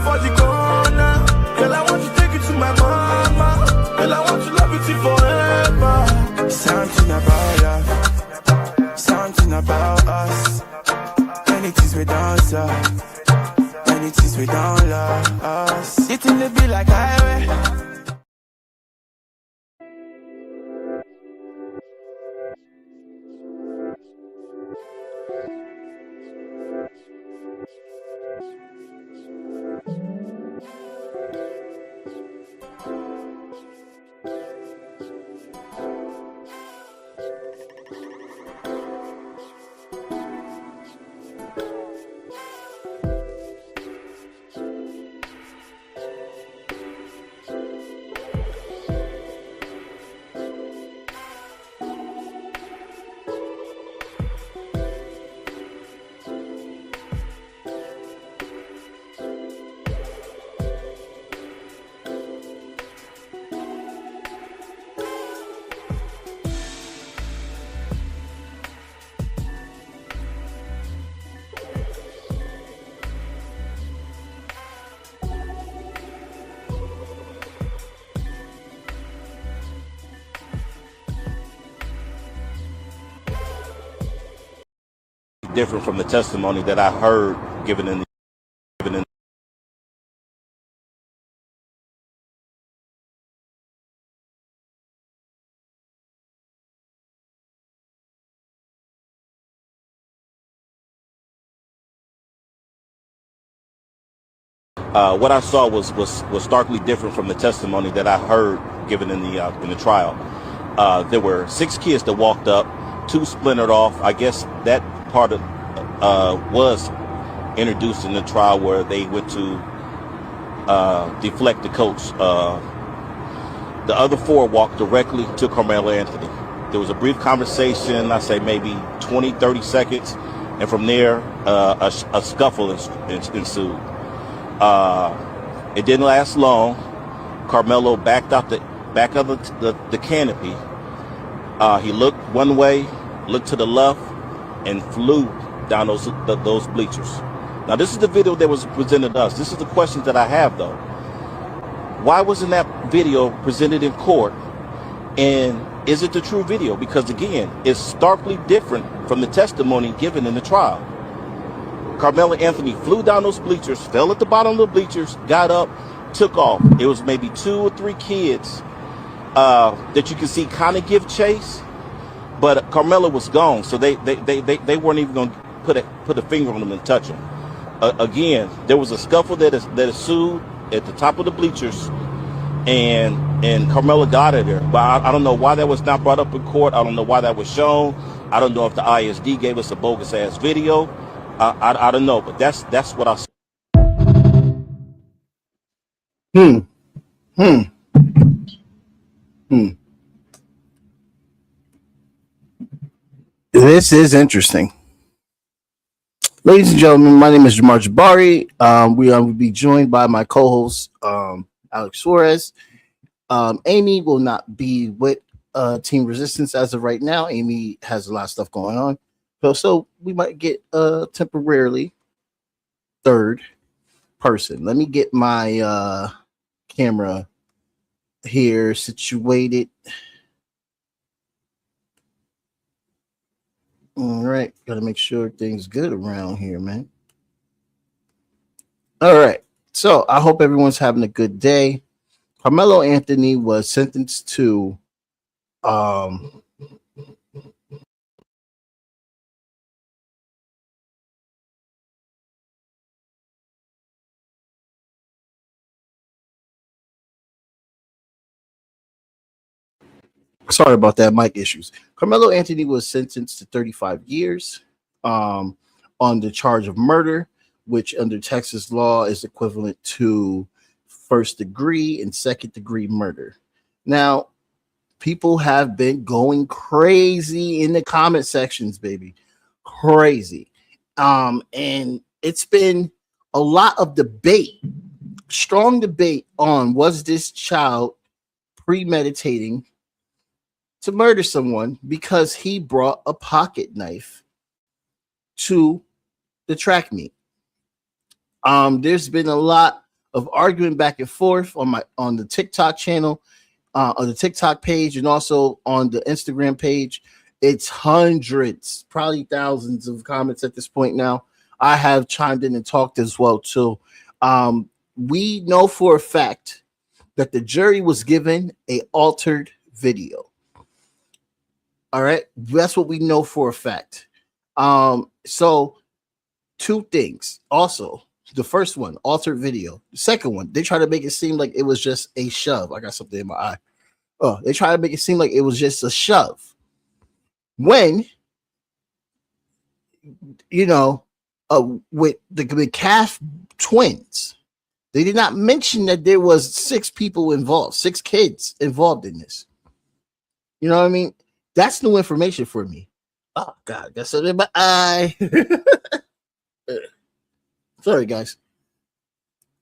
for the corner. Girl, I want to take it to my mama. Girl, I want to love it forever. Something about love, something about us. Many things we don't solve, many things we don't love us. You think they be like highway? Different from the testimony that I heard given in what I saw was starkly different from the testimony that I heard given in the trial. There were 6 kids that walked up, 2 splintered off. I guess that part of was introduced in the trial where they went to deflect the coach. The other 4 walked directly to Karmelo Anthony. There was a brief conversation, I say maybe 20-30 seconds, and from there a scuffle ensued. It didn't last long. Karmelo backed out the back of the canopy. He looked one way, looked to the left, and flew down those bleachers. Now, this is the video that was presented to us. This is the questions that I have, though. Why wasn't that video presented in court? And is it the true video? Because, again, it's starkly different from the testimony given in the trial. Karmelo Anthony flew down those bleachers, fell at the bottom of the bleachers, got up, took off. It was maybe 2 or 3 kids that you can see kind of give chase, but Karmelo was gone, so they weren't even going to put a finger on him and touch him. Again, there was a scuffle that ensued at the top of the bleachers, and Karmelo got it there. But I don't know why that was not brought up in court. I don't know why that was shown. I don't know if the ISD gave us a bogus ass video. I don't know, but that's what I saw. This is interesting. Ladies and gentlemen, my name is Jamar Jabari. We will be joined by my co-host, Alex Suarez. Amy will not be with Team Resistance as of right now. Amy has a lot of stuff going on. So we might get temporarily third person. Let me get my camera here situated. All right, gotta make sure things good around here, man. All right, so I hope everyone's having a good day. Karmelo Anthony was sentenced to sorry about that, mic issues. Karmelo Anthony was sentenced to 35 years on the charge of murder, which under Texas law is equivalent to first degree and second degree murder. Now, people have been going crazy in the comment sections, baby. Crazy. And it's been a lot of debate, strong debate on was this child premeditating to murder someone because he brought a pocket knife to the track meet. There's been a lot of arguing back and forth on the TikTok channel, on the TikTok page, and also on the Instagram page. It's hundreds, probably thousands of comments at this point now. I have chimed in and talked as well too. We know for a fact that the jury was given a altered video. All right, that's what we know for a fact. So two things. Also, the first one, altered video. The second one, they try to make it seem like it was just a shove. I got something in my eye. Oh, they try to make it seem like it was just a shove. When, you know, with the Calf twins, they did not mention that there was 6 people involved, 6 kids involved in this. You know what I mean? That's new information for me. Oh God, got something in my eye. Sorry, guys.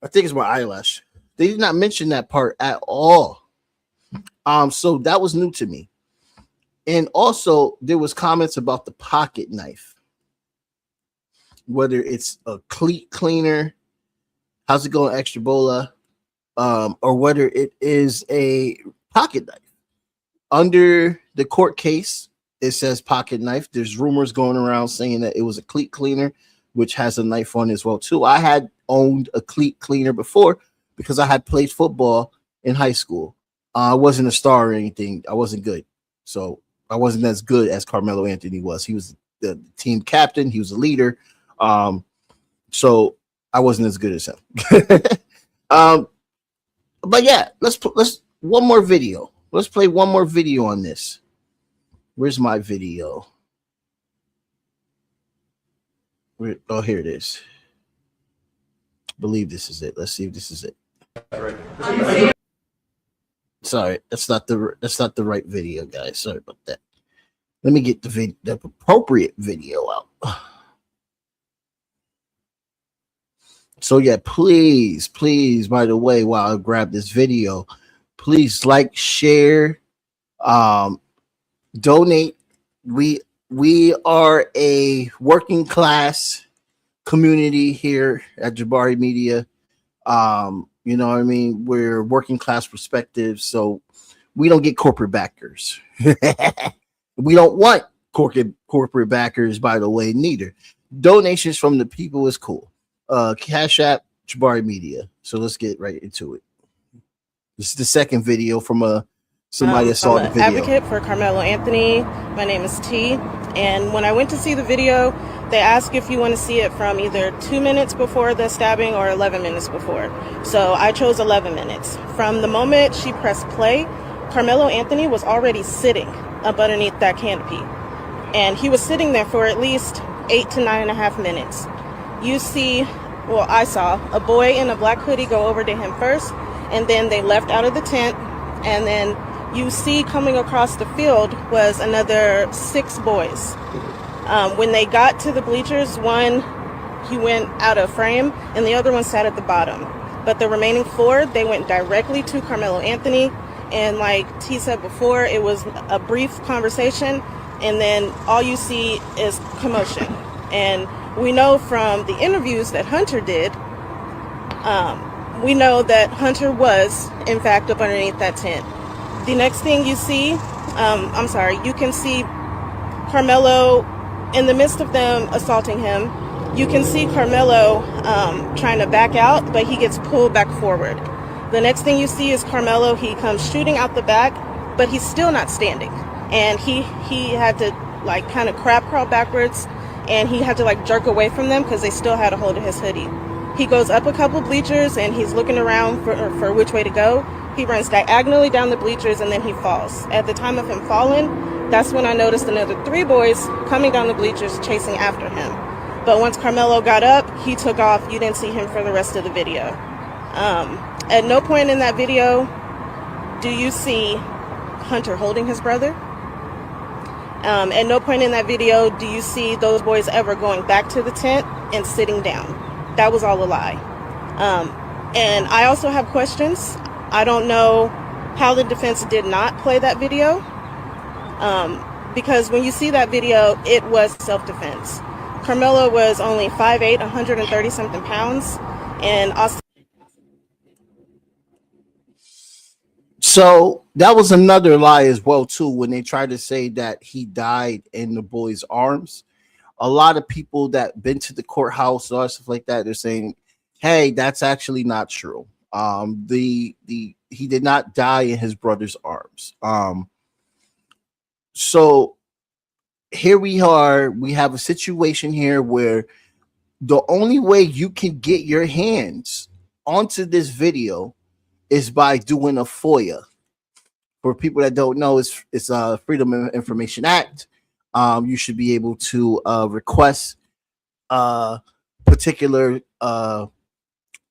I think it's my eyelash. They did not mention that part at all. So that was new to me. And also, there was comments about the pocket knife, whether it's a cleat cleaner, how's it going, Extra Bola, or whether it is a pocket knife. Under the court case, it says pocket knife. There's rumors going around saying that it was a cleat cleaner, which has a knife on as well too. I had owned a cleat cleaner before because I had played football in high school. I wasn't a star or anything. I wasn't good. So I wasn't as good as Karmelo Anthony was. He was the team captain. He was a leader. So I wasn't as good as him. But yeah, let's one more video. Let's play one more video on this. Where's my video? Oh, here it is. I believe this is it. Let's see if this is it. Sorry, that's not the right video, guys. Sorry about that. Let me get the appropriate video out. So yeah, please, by the way, while I grab this video, please like, share, donate. We are a working class community here at Jabari Media. You know what I mean? We're working class perspectives, so we don't get corporate backers. We don't want corporate backers, by the way, neither. Donations from the people is cool. Cash App, Jabari Media. So let's get right into it. This is the second video from somebody that saw the video. I'm an advocate for Karmelo Anthony. My name is T. And when I went to see the video, they ask if you want to see it from either 2 minutes before the stabbing or 11 minutes before. So I chose 11 minutes. From the moment she pressed play, Karmelo Anthony was already sitting up underneath that canopy. And he was sitting there for at least 8 to 9.5 minutes. You see, well, I saw a boy in a black hoodie go over to him first, and then they left out of the tent, and then you see coming across the field was another 6 boys. When they got to the bleachers, one, he went out of frame, and the other one sat at the bottom. But the remaining 4, they went directly to Karmelo Anthony, and like T said before, it was a brief conversation, and then all you see is commotion. And we know from the interviews that Hunter did, we know that Hunter was, in fact, up underneath that tent. The next thing you see, you can see Karmelo, in the midst of them assaulting him, you can see Karmelo trying to back out, but he gets pulled back forward. The next thing you see is Karmelo, he comes shooting out the back, but he's still not standing. And he had to like kind of crab crawl backwards, and he had to like jerk away from them because they still had a hold of his hoodie. He goes up a couple bleachers and he's looking around for which way to go. He runs diagonally down the bleachers and then he falls. At the time of him falling, that's when I noticed another 3 boys coming down the bleachers chasing after him. But once Karmelo got up, he took off. You didn't see him for the rest of the video. At no point in that video do you see Hunter holding his brother. At no point in that video do you see those boys ever going back to the tent and sitting down. That was all a lie. And I also have questions. I don't know how the defense did not play that video, because when you see that video, it was self-defense. Karmelo was only 5'8", 130-something pounds, and So that was another lie as well too. When they tried to say that he died in the boy's arms, a lot of people that been to the courthouse or stuff like that, they're saying, "Hey, that's actually not true. The he did not die in his brother's arms." So here we are. We have a situation here where the only way you can get your hands onto this video is by doing a FOIA. For people that don't know, it's a Freedom of Information Act. You should be able to request particular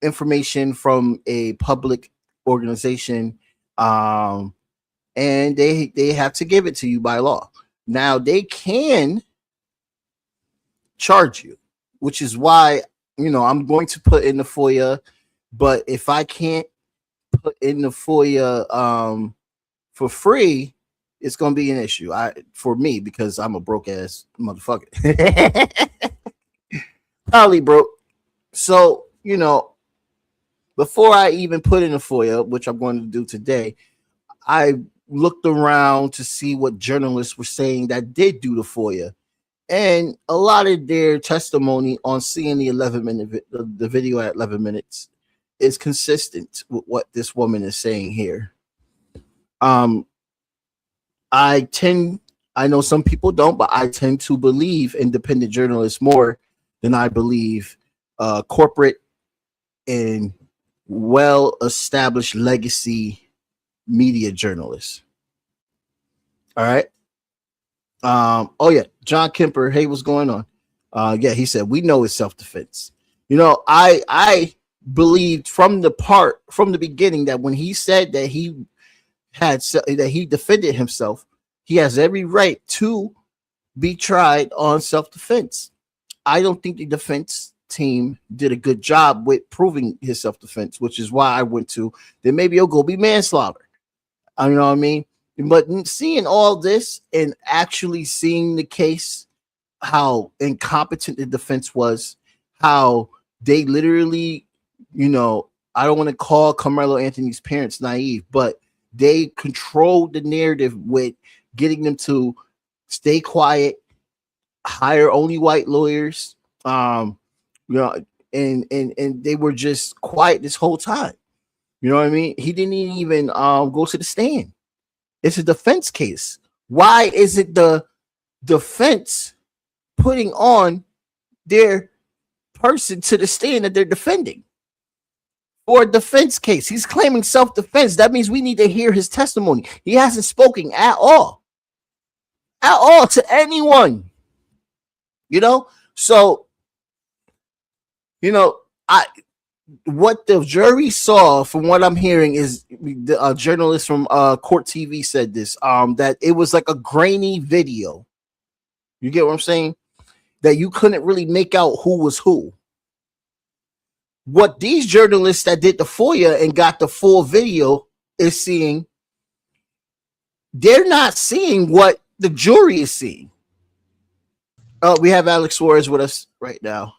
information from a public organization, and they have to give it to you by law. Now they can charge you, which is why I'm going to put in the FOIA. But if I can't put in the FOIA for free, it's gonna be an issue for me because I'm a broke ass motherfucker. Probably broke. So before I even put in a FOIA, which I'm going to do today, I looked around to see what journalists were saying that did do the FOIA, and a lot of their testimony on seeing the video at 11 minutes is consistent with what this woman is saying here. I know some people don't, but I tend to believe independent journalists more than I believe corporate and well-established legacy media journalists. All right. Oh yeah, John Kemper. Hey, what's going on? Yeah, he said we know it's self-defense. I believed from the beginning that when he said that he defended himself, he has every right to be tried on self-defense. I don't think the defense team did a good job with proving his self-defense, which is why I went to then maybe it'll go be manslaughter. You know what I mean? But seeing all this and actually seeing the case, how incompetent the defense was, how they literally, I don't want to call Carmelo Anthony's parents naive, but they controlled the narrative with getting them to stay quiet, hire only white lawyers, and they were just quiet this whole time. You know what I mean? He didn't even go to the stand. It's a defense case. Why isn't the defense putting on their person to the stand that they're defending? For a defense case, he's claiming self-defense. That means we need to hear his testimony. He hasn't spoken at all to anyone. So what the jury saw, from what I'm hearing, is the journalist from Court TV said this, that it was like a grainy video. You get what I'm saying? That you couldn't really make out who was who. What these journalists that did the FOIA and got the full video is seeing, they're not seeing what the jury is seeing. We have Alex Suarez with us right now.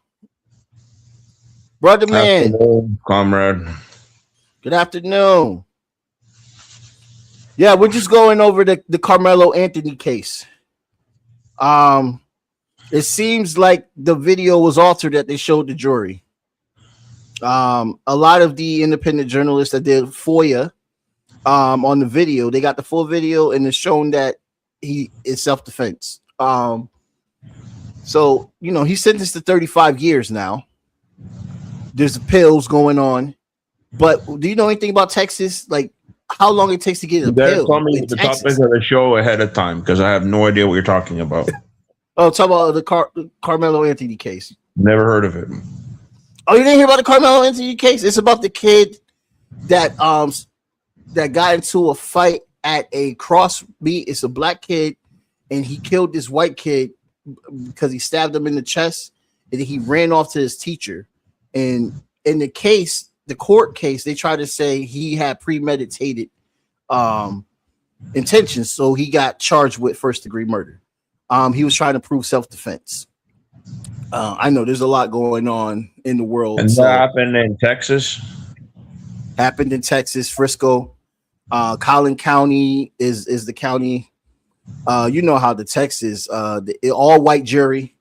Brother man. Afternoon, comrade. Good afternoon. Yeah, we're just going over the Carmelo Anthony case. It seems like the video was altered that they showed the jury. A lot of the independent journalists that did FOIA on the video, they got the full video and it's shown that he is self-defense. So, he's sentenced to 35 years now. There's appeals going on. But do you know anything about Texas? Like how long it takes to get an appeal? Tell me the topic of the show ahead of time because I have no idea what you're talking about. Oh, talk about the Carmelo Anthony case. Never heard of it. Oh, you didn't hear about the Carmelo Anthony case? It's about the kid that got into a fight at a cross meet. It's a black kid, and he killed this white kid because he stabbed him in the chest, and then he ran off to his teacher. And in the case, the court case, they tried to say he had premeditated intentions, so he got charged with first-degree murder. He was trying to prove self-defense. I know there's a lot going on in the world. And that happened in Texas? Happened in Texas, Frisco. Collin County is the county. You know how the text is. The all white jury.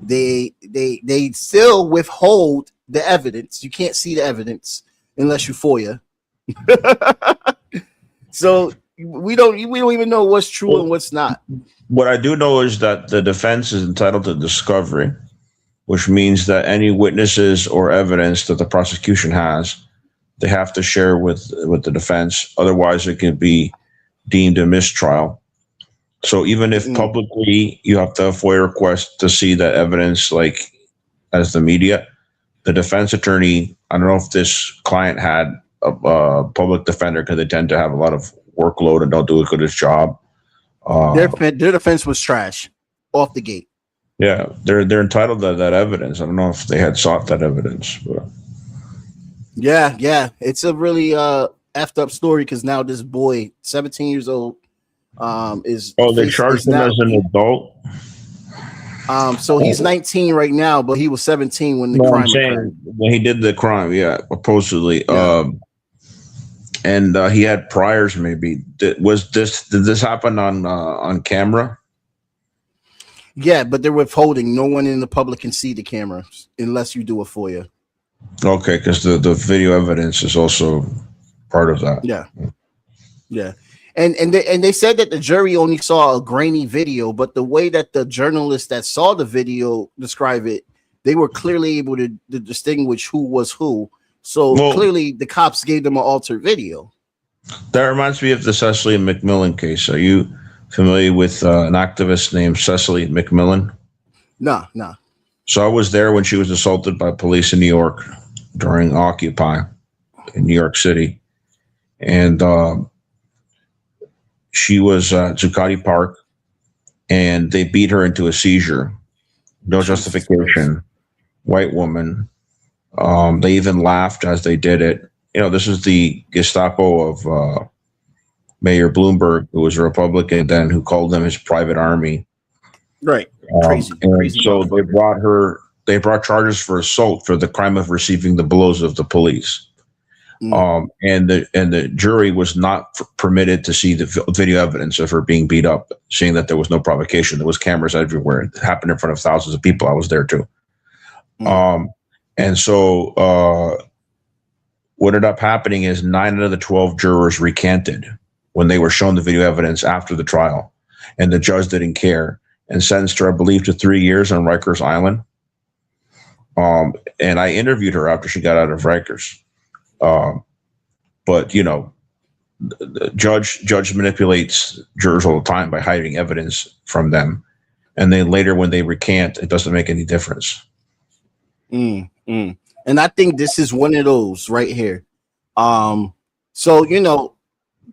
They still withhold the evidence. You can't see the evidence unless you FOIA. So we don't even know what's true and what's not. What I do know is that the defense is entitled to discovery, which means that any witnesses or evidence that the prosecution has, they have to share with the defense. Otherwise, it can be deemed a mistrial. So even if publicly you have to have FOIA request to see that evidence, like as the media, the defense attorney, I don't know if this client had a public defender because they tend to have a lot of workload and don't do a good job. Their defense was trash off the gate. Yeah, they're entitled to that evidence. I don't know if they had sought that evidence, but yeah, it's a really effed up story because now this boy, 17 years old, is they charged him as an adult. So he's 19 right now, but he was 17 when the crime occurred. When he did the crime, yeah, supposedly. Yeah. And he had priors. Maybe did this happen on camera? Yeah, but they're withholding. No one in the public can see the cameras unless you do a FOIA. Okay, because the video evidence is also part of that. Yeah. And they said that the jury only saw a grainy video, but the way that the journalists that saw the video describe it, they were clearly able to distinguish who was who. So clearly the cops gave them an altered video. That reminds me of the Cecily McMillan case. Are you familiar with an activist named Cecily McMillan? No. So I was there when she was assaulted by police in New York during Occupy in New York City. And she was at Zuccotti Park, and they beat her into a seizure. No justification. White woman. They even laughed as they did it. You know, this is the Gestapo of Mayor Bloomberg, who was a Republican then, who called them his private army. Right. Crazy. So they brought charges for assault for the crime of receiving the blows of the police. And the jury was not permitted to see the video evidence of her being beat up, seeing that there was no provocation. There was cameras everywhere. It happened in front of thousands of people. I was there too. And so what ended up happening is 9 out of the 12 jurors recanted when they were shown the video evidence after the trial, and the judge didn't care and sentenced her, I believe, to 3 years on Rikers Island. And I interviewed her after she got out of Rikers. But you know, the judge manipulates jurors all the time by hiding evidence from them, and then later when they recant, it doesn't make any difference. And I think this is one of those right here. So you know,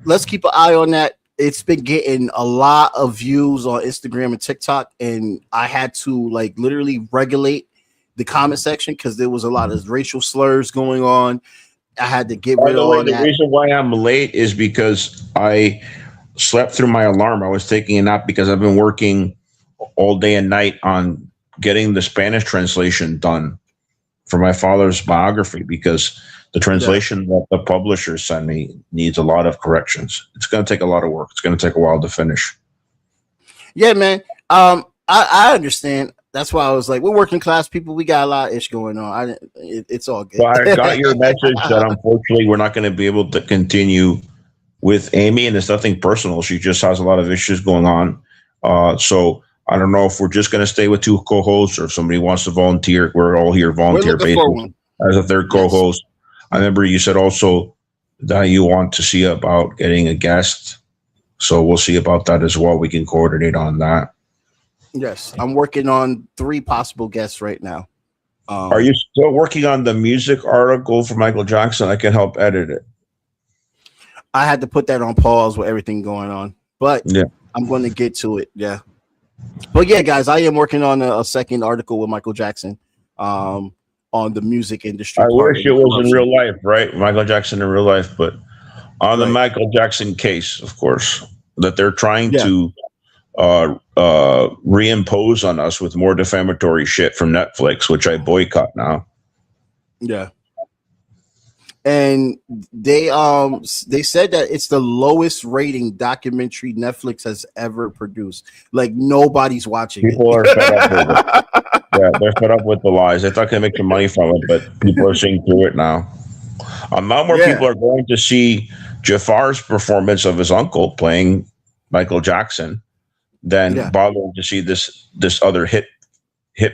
let's keep an eye on that. It's been getting a lot of views on Instagram and TikTok, and I had to like literally regulate the comment section because there was a lot of racial slurs going on. I had to get rid of all that. The reason why I'm late is because I slept through my alarm. I was taking a nap because I've been working all day and night on getting the Spanish translation done for my father's biography, because the translation that the publisher sent me needs a lot of corrections. It's going to take a lot of work. It's going to take a while to finish. Yeah, man. I understand. That's why I was like, we're working class people. We got a lot of ish going on. It's all good. Well, I got your message that unfortunately we're not going to be able to continue with Amy, and it's nothing personal. She just has a lot of issues going on. So I don't know if we're just going to stay with 2 co-hosts, or if somebody wants to volunteer. We're all here volunteer basis as a third co-host. I remember you said also that you want to see about getting a guest. So we'll see about that as well. We can coordinate on that. Yes, I'm working on 3 possible guests right now. Are you still working on the music article for Michael Jackson? I can help edit it. I had to put that on pause with everything going on, but yeah, I'm going to get to it. Yeah. But yeah, guys, I am working on a second article with Michael Jackson on the music industry. I wish it was in real life, right? Michael Jackson in real life, but on the Michael Jackson case, of course, that they're trying to reimpose on us with more defamatory shit from Netflix, which I boycott now. Yeah. and they said that it's the lowest rating documentary Netflix has ever produced. Like nobody's watching. People are fed up with it. Yeah, they're fed up with the lies. They thought they make some money from it, but people are seeing through it now. Now more people are going to see Jafar's performance of his uncle playing Michael Jackson than bothering to see this other hit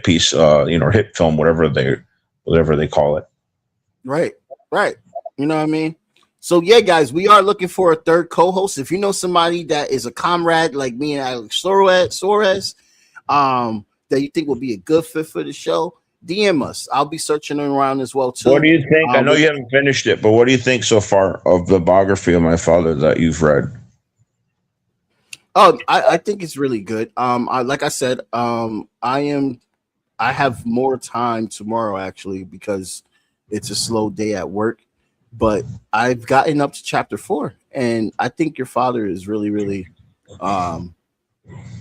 piece, hit film, whatever they call it. Right. You know what I mean? So yeah, guys, we are looking for a third co-host. If you know somebody that is a comrade like me and Alex Suarez, that you think will be a good fit for the show, DM us. I'll be searching around as well too. What do you think? I know you haven't finished it, but what do you think so far of the biography of my father that you've read? Oh, I think it's really good. Like I said, I have more time tomorrow actually because it's a slow day at work, but I've gotten up to chapter 4, and I think your father is really, really,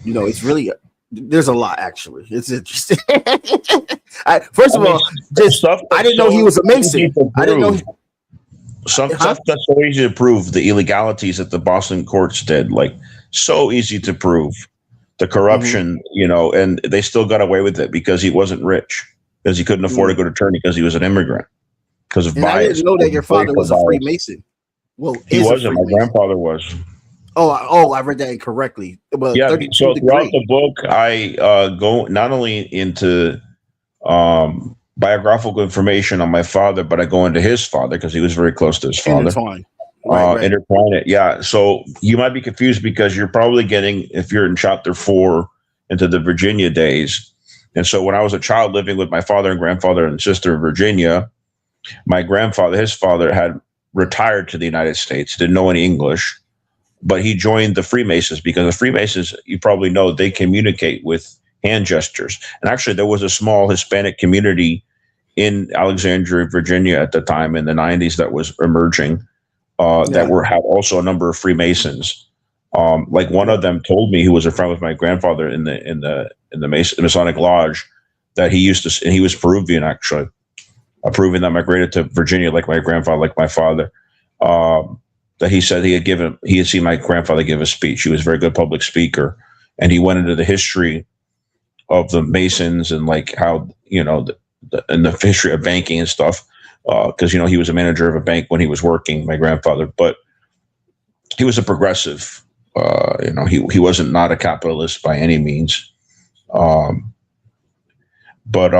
it's really. There's a lot actually. It's interesting. First of all, I didn't know he was a Mason. I didn't know. Stuff that's so easy to prove. The illegalities that the Boston courts did, like so easy to prove. The corruption, and they still got away with it because he wasn't rich, because he couldn't afford to go to attorney because he was an immigrant. Because of bias. I didn't know that your father was a Freemason. Well, he wasn't. My grandfather was. Oh, I read that incorrectly. Well, yeah. So throughout the book, I go not only into biographical information on my father, but I go into his father because he was very close to his father. Intertwine it. Yeah. So you might be confused because you're probably getting, if you're in chapter 4, into the Virginia days. And so when I was a child living with my father and grandfather and sister in Virginia, my grandfather, his father, had retired to the United States, didn't know any English, but he joined the Freemasons because the Freemasons, you probably know, they communicate with hand gestures. And actually, there was a small Hispanic community in Alexandria, Virginia at the time in the 90s that was emerging that had also a number of Freemasons. Like one of them told me, who was a friend with my grandfather in the Masonic Lodge, that he used to, and he was Peruvian actually, Peruvian that migrated to Virginia like my grandfather, like my father. That he said he had seen my grandfather give a speech. He was a very good public speaker, and he went into the history of the Masons and like how and the history of banking and stuff. Because he was a manager of a bank when he was working, my grandfather, but he was a progressive. He wasn't not a capitalist by any means, but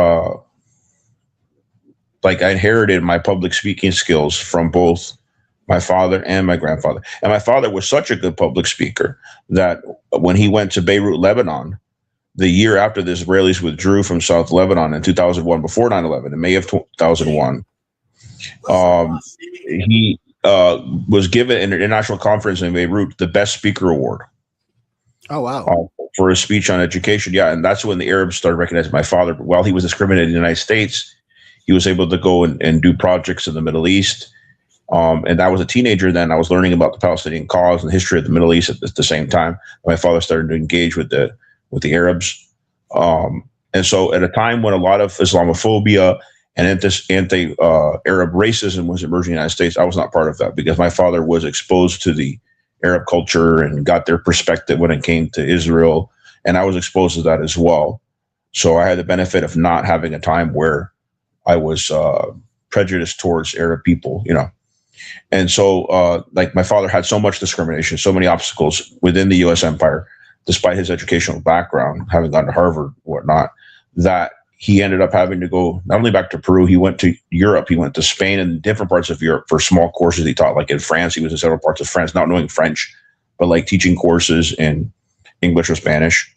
like I inherited my public speaking skills from both my father and my grandfather. And my father was such a good public speaker that when he went to Beirut, Lebanon, the year after the Israelis withdrew from South Lebanon in 2001, before 9/11, in May of 2001, he was given an international conference in Beirut the Best Speaker Award. Oh, wow. For his speech on education. Yeah, and that's when the Arabs started recognizing my father. While he was discriminated in the United States, he was able to go and do projects in the Middle East. And I was a teenager then. I was learning about the Palestinian cause and the history of the Middle East at the same time. My father started to engage with the Arabs. And so at a time when a lot of Islamophobia and anti-Arab racism was emerging in the United States, I was not part of that because my father was exposed to the Arab culture and got their perspective when it came to Israel. And I was exposed to that as well. So I had the benefit of not having a time where I was prejudiced towards Arab people, And so like my father had so much discrimination, so many obstacles within the U.S. empire, despite his educational background, having gone to Harvard, whatnot, that he ended up having to go not only back to Peru, he went to Europe, he went to Spain and different parts of Europe for small courses he taught. Like in France, he was in several parts of France, not knowing French, but like teaching courses in English or Spanish.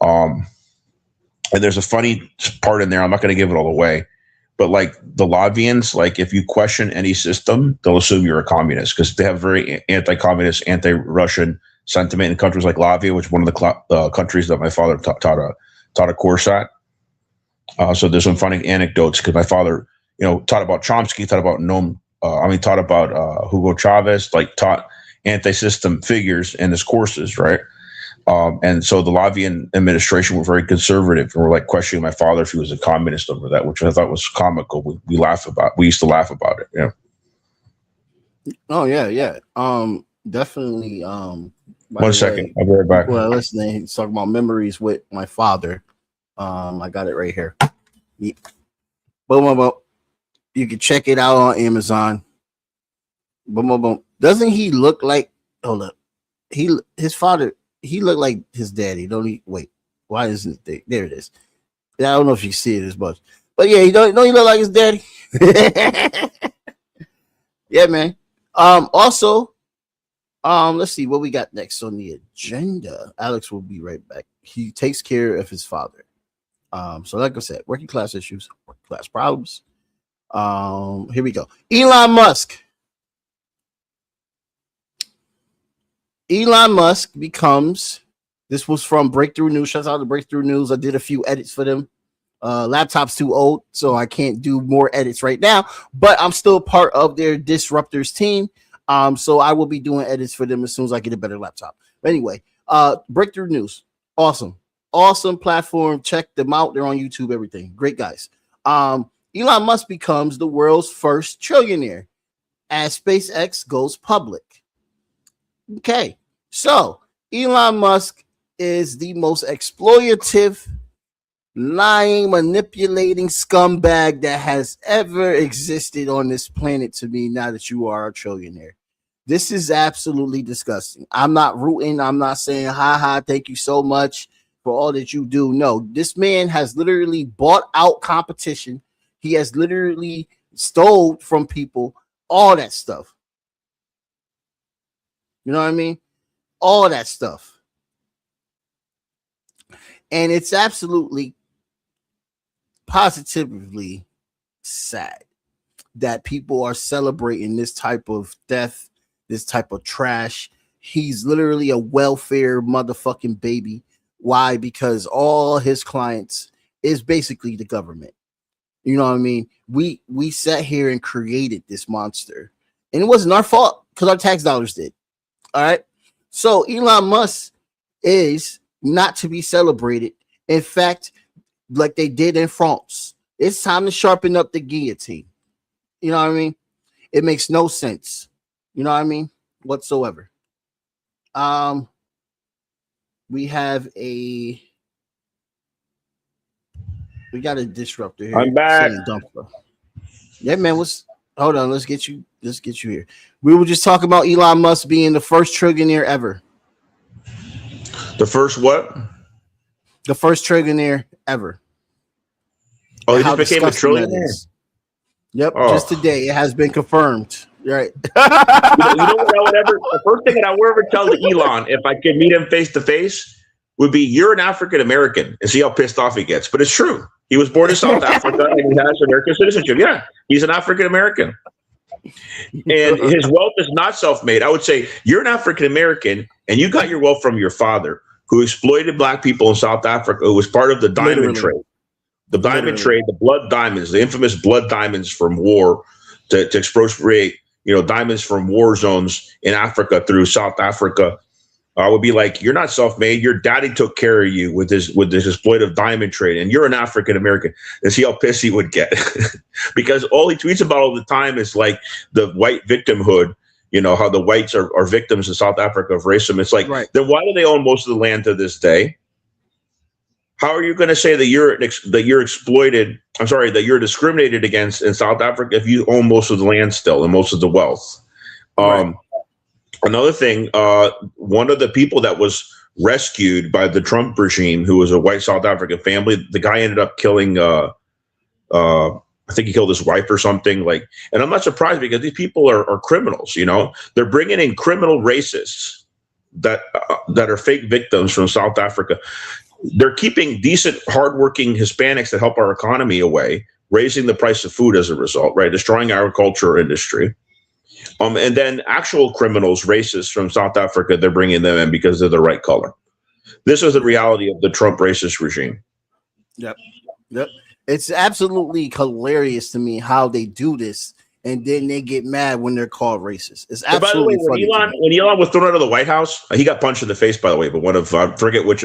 And there's a funny part in there, I'm not going to give it all away, but like the Latvians, like if you question any system, they'll assume you're a communist because they have very anti-communist, anti-Russian sentiment in countries like Latvia, which is one of the countries that my father taught a course at. So there's some funny anecdotes because my father, taught about Chomsky, taught about Hugo Chavez, like taught anti-system figures in his courses, right? And so the Latvian administration were very conservative and were like questioning my father if he was a communist over that, which I thought was comical. We used to laugh about it, Oh yeah. Definitely. By 1 the second, way, I'll be right back. people are listening. He's talking about memories with my father. I got it right here. Yeah. Boom, boom, boom. You can check it out on Amazon. Boom, boom, boom. Doesn't he look like? Hold up. His father. He looked like his daddy. Don't he? Wait. Why isn't it there? It is. I don't know if you see it as much, but yeah, don't he look like his daddy? Yeah, man. Also, let's see what we got next on the agenda. Alex will be right back. He takes care of his father. So like I said, working class issues, working class problems. Here we go. Elon Musk. Elon Musk becomes. This was from Breakthrough News. Shout out to Breakthrough News. I did a few edits for them. Laptop's too old, so I can't do more edits right now, but I'm still part of their disruptors team. So I will be doing edits for them as soon as I get a better laptop. But anyway, Breakthrough News. Awesome platform. Check them out. They're on YouTube, everything. Great guys. Elon Musk becomes the world's first trillionaire as SpaceX goes public. Okay, so Elon Musk is the most exploitative, lying, manipulating scumbag that has ever existed on this planet to me. Now that you are a trillionaire, this is absolutely disgusting. I'm not rooting. I'm not saying, ha, thank you so much for all that you do. No, this man has literally bought out competition. He has literally stole from people, all that stuff. You know what I mean? All that stuff. And it's absolutely positively sad that people are celebrating this type of death, this type of trash. He's literally a welfare motherfucking baby. Why? Because all his clients is basically the government. You know what I mean? We sat here and created this monster, and it wasn't our fault because our tax dollars did. All right. So Elon Musk is not to be celebrated. In fact, like they did in France, it's time to sharpen up the guillotine. You know what I mean? It makes no sense. You know what I mean? Whatsoever. We got a disruptor here. I'm back. Yeah, man. Hold on? Let's get you here. We were just talking about Elon Musk being the first trillionaire ever. The first what? The first trillionaire ever. Oh, he just became a trillionaire? Yep, just today. It has been confirmed. Right. You know what the first thing that I would ever tell to Elon, if I could meet him face to face, would be, you're an African American, and see how pissed off he gets. But it's true. He was born in South Africa and he has American citizenship. Yeah, he's an African American. And his wealth is not self-made. I would say, you're an African American and you got your wealth from your father, who exploited black people in South Africa, who was part of the diamond trade. The diamond trade, the blood diamonds, the infamous blood diamonds from war to expropriate, diamonds from war zones in Africa through South Africa. I would be like, you're not self-made. Your daddy took care of you with this exploitive diamond trade, and you're an African American. And see how pissed he would get, because all he tweets about all the time is like the white victimhood. How the whites are victims in South Africa of racism. It's like, right. Then why do they own most of the land to this day? How are you going to say that you're exploited? I'm sorry, that you're discriminated against in South Africa if you own most of the land still and most of the wealth? Right. Another thing, one of the people that was rescued by the Trump regime, who was a white South African family, the guy ended up killing, I think he killed his wife or something. And I'm not surprised, because these people are criminals. They're bringing in criminal racists that are fake victims from South Africa. They're keeping decent, hardworking Hispanics that help our economy away, raising the price of food as a result, right? Destroying our agriculture industry. And then actual criminals, racists from South Africa, they're bringing them in because they're the right color. This is the reality of the Trump racist regime. Yep. It's absolutely hilarious to me how they do this, and then they get mad when they're called racist. It's absolutely funny. When Elon was thrown out of the White House, he got punched in the face, by the way, but one of, I forget which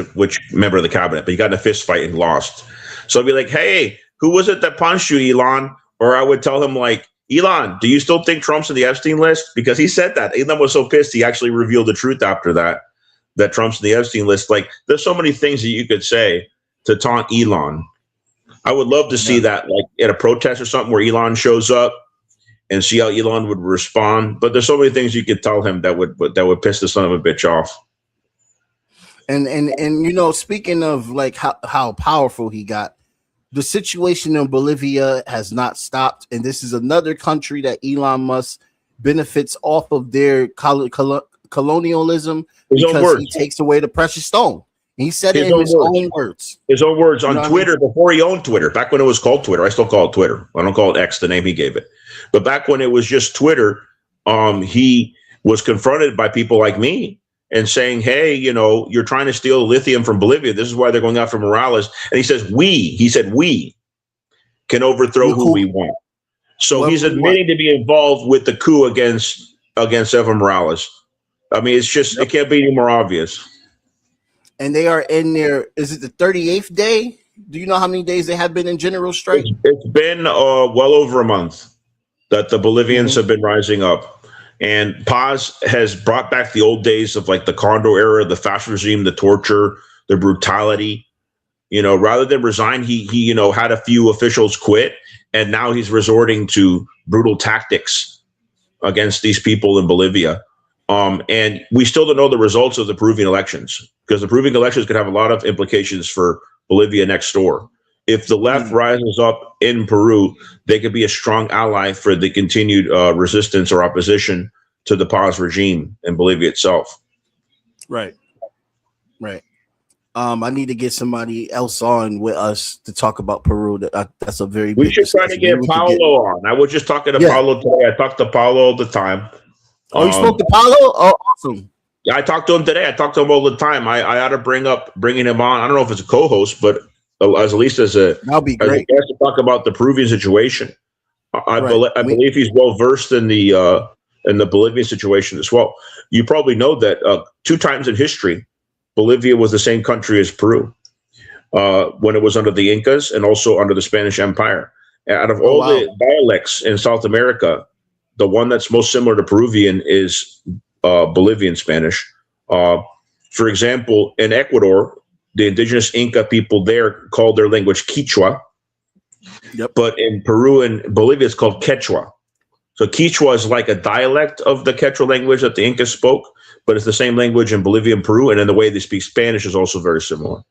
member of the cabinet, but he got in a fist fight and lost. So I'd be like, hey, who was it that punched you, Elon? Or I would tell him, like, Elon, do you still think Trump's in the Epstein list? Because he said that. Elon was so pissed, he actually revealed the truth after that, that Trump's in the Epstein list. Like, there's so many things that you could say to taunt Elon. I would love to see that, like, at a protest or something where Elon shows up and see how Elon would respond. But there's so many things you could tell him that would piss the son of a bitch off. And you know, speaking of like how powerful he got, the situation in Bolivia has not stopped, and this is another country that Elon Musk benefits off of their colonialism because he takes away the precious stone. He said it in his own words. His own words on Twitter before he owned Twitter. Back when it was called Twitter, I still call it Twitter. I don't call it X, the name he gave it. But back when it was just Twitter, he was confronted by people like me and saying, hey, you know, you're trying to steal lithium from Bolivia. This is why they're going after Morales. And he said, we can overthrow who we want. So he's admitting to be involved with the coup against Evo Morales. I mean, it's just, it can't be any more obvious. And they are in their, is it the 38th day? Do you know how many days they have been in general strike? It's been well over a month that the Bolivians have been rising up. And Paz has brought back the old days of like the Condor era, the fascist regime, the torture, the brutality. You know, rather than resign, he you know, had a few officials quit, and now he's resorting to brutal tactics against these people in Bolivia. And we still don't know the results of the Peruvian elections, because the Peruvian elections could have a lot of implications for Bolivia next door. If the left rises up in Peru, they could be a strong ally for the continued resistance or opposition to the Paz regime in Bolivia itself. Right. I need to get somebody else on with us to talk about Peru. That's a very we big should try to get Paolo on. I was just talking to Paolo today. I talk to Paolo all the time. Oh, you spoke to Paolo? Oh, awesome. Yeah, I talked to him today. I talk to him all the time. I ought to bringing him on. I don't know if it's a co-host, but at least as a guest to talk about the Peruvian situation. I believe he's well versed in the Bolivian situation as well. You probably know that 2 times in history, Bolivia was the same country as Peru when it was under the Incas and also under the Spanish Empire. Out of all the dialects in South America, the one that's most similar to Peruvian is Bolivian Spanish. For example, in Ecuador, the indigenous Inca people there called their language Quichua. But in Peru and Bolivia, it's called Quechua. So Quichua is like a dialect of the Quechua language that the Incas spoke, but it's the same language in Bolivia and Peru, and then the way they speak Spanish is also very similar.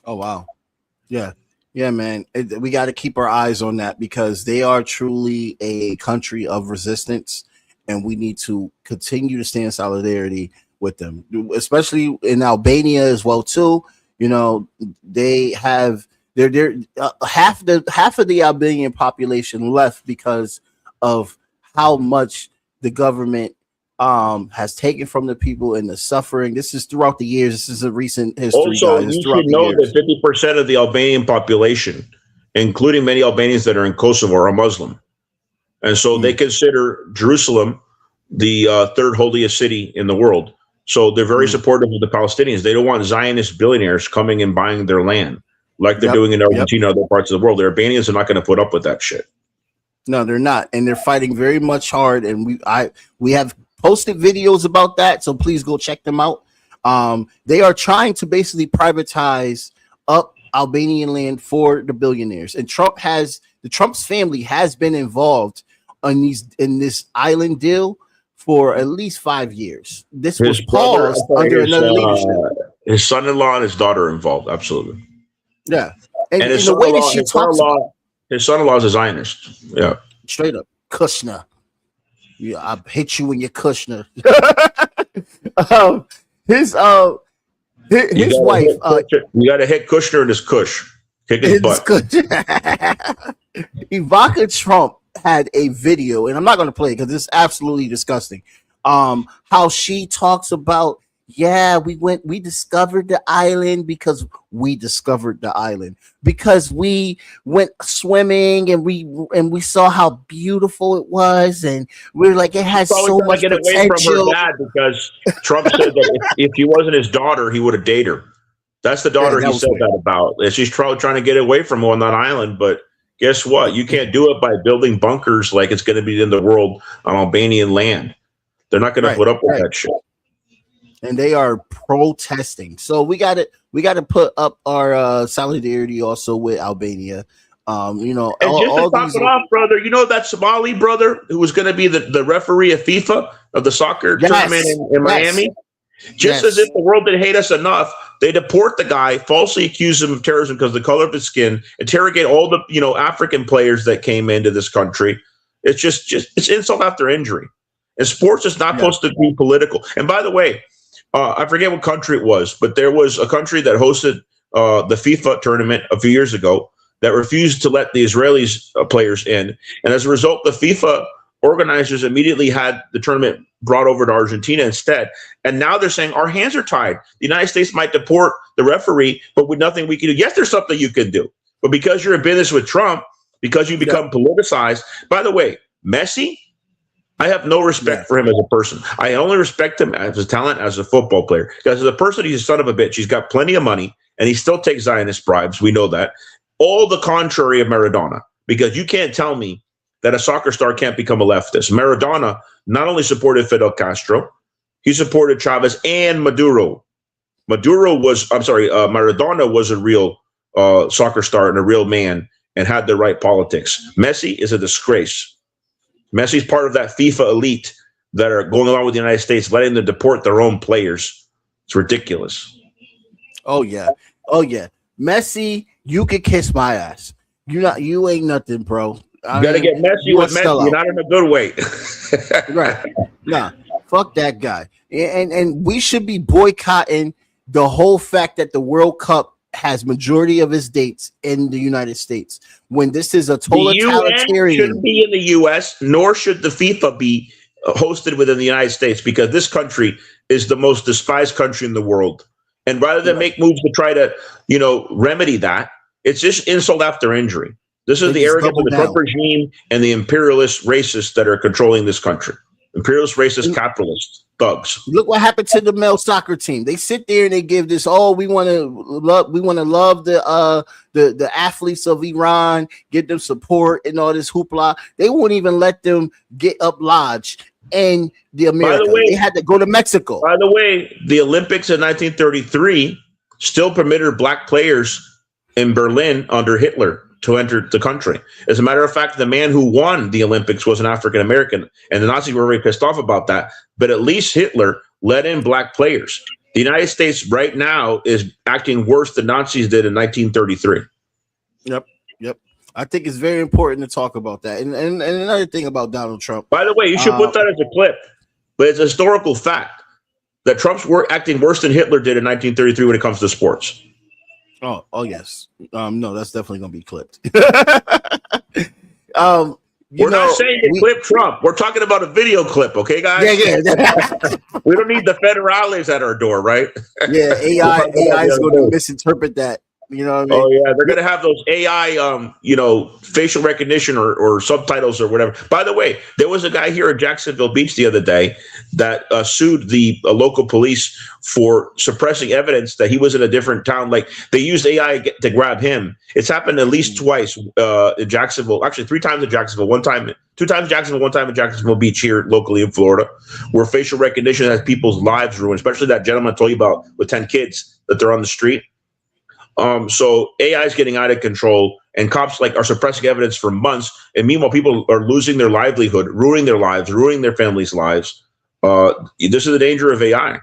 Oh, wow. Yeah, man. We got to keep our eyes on that because they are truly a country of resistance, and we need to continue to stay in solidarity with them, especially in Albania as well too. You know, they have they're half of the Albanian population left because of how much the government has taken from the people and the suffering. This is throughout the years. This is a recent history. Also, you should know that 50% of the Albanian population, including many Albanians that are in Kosovo, are Muslim, and so they consider Jerusalem the third holiest city in the world. So they're very supportive of the Palestinians. They don't want Zionist billionaires coming and buying their land like they're doing in Argentina and other parts of the world. The Albanians are not going to put up with that shit. No, they're not. And they're fighting very much hard. And we have posted videos about that. So please go check them out. They are trying to basically privatize up Albanian land for the billionaires. And Trump's family has been involved in this island deal for at least 5 years. This was paused under another leadership. His son-in-law and his daughter are involved. Absolutely. Yeah. And the way that she talks about his son-in-law is a Zionist. Yeah. Straight up. Kushner. Yeah, I hit you in your Kushner. His wife. You got to hit Kushner in his Kush. Kick his butt. Ivanka Trump had a video, and I'm not going to play it because it's absolutely disgusting. How she talks about, we discovered the island because we went swimming and we saw how beautiful it was, and we were like, it has so much potential. Away from her dad because Trump said that if he wasn't his daughter, he would have dated her. That's the daughter he said that about. She's trying to get away from her on that island, but Guess what? You can't do it by building bunkers like it's going to be in the world on Albanian land. They're not going to put up with that shit. And they are protesting. So we got to put up our solidarity also with Albania. You know, and just to top it off, brother, you know that Somali brother who was going to be the referee of FIFA of the soccer tournament in Miami? Just as if the world didn't hate us enough, they deport the guy, falsely accuse him of terrorism because of the color of his skin, interrogate all the African players that came into this country. It's just it's insult after injury. And sports is not supposed to be political. And by the way, I forget what country it was, but there was a country that hosted the FIFA tournament a few years ago that refused to let the Israelis players in. And as a result, the FIFA organizers immediately had the tournament brought over to Argentina instead. And now they're saying our hands are tied. The United States might deport the referee, but with nothing we can do. Yes, there's something you can do. But because you're in business with Trump, because you become politicized. By the way, Messi, I have no respect for him as a person. I only respect him as a talent, as a football player. Because as a person, he's a son of a bitch. He's got plenty of money, and he still takes Zionist bribes. We know that. All the contrary of Maradona, because you can't tell me that a soccer star can't become a leftist. Maradona not only supported Fidel Castro, he supported Chavez and Maduro. Maradona was a real soccer star and a real man and had the right politics. Messi is a disgrace. Messi's part of that FIFA elite that are going along with the United States, letting them deport their own players. It's ridiculous. Oh, yeah. Messi, you could kiss my ass. You ain't nothing, bro. You got to get messy with Messi, you're not in a good way. Right. Nah, fuck that guy. And we should be boycotting the whole fact that the World Cup has majority of its dates in the United States. When this is a totalitarian. The UN shouldn't be in the U.S., nor should the FIFA be hosted within the United States, because this country is the most despised country in the world. And rather than make moves to try to, remedy that, it's just insult after injury. This is the arrogance of the Trump regime and the imperialist racists that are controlling this country. Imperialist, racist, capitalist thugs. Look what happened to the male soccer team. They sit there and they give this, we want to love the athletes of Iran, get them support and all this hoopla. They won't even let them get up lodge in the America. By the way, they had to go to Mexico. By the way, the Olympics in 1933 still permitted black players in Berlin under Hitler to enter the country. As a matter of fact, the man who won the Olympics was an African American, and the Nazis were very pissed off about that. But at least Hitler let in black players. The United States right now is acting worse than Nazis did in 1933. Yep. I think it's very important to talk about that. And another thing about Donald Trump. By the way, you should put that as a clip, but it's a historical fact that Trump's acting worse than Hitler did in 1933 when it comes to sports. Oh yes. No, that's definitely gonna be clipped. We're not saying to clip Trump. We're talking about a video clip, okay, guys? Yeah. We don't need the federales at our door, right? Yeah, AI is going to misinterpret that. You know what I mean? Oh yeah, they're gonna have those AI, facial recognition or subtitles or whatever. By the way, there was a guy here in Jacksonville Beach the other day that sued the local police for suppressing evidence that he was in a different town. Like they used AI to grab him. It's happened at least twice in Jacksonville. Actually, 3 times in Jacksonville. 2 times in Jacksonville. 1 time in Jacksonville Beach here locally in Florida, where facial recognition has people's lives ruined. Especially that gentleman I told you about with 10 kids that they're on the street. So AI is getting out of control, and cops are suppressing evidence for months. And meanwhile, people are losing their livelihood, ruining their lives, ruining their families' lives. This is the danger of AI.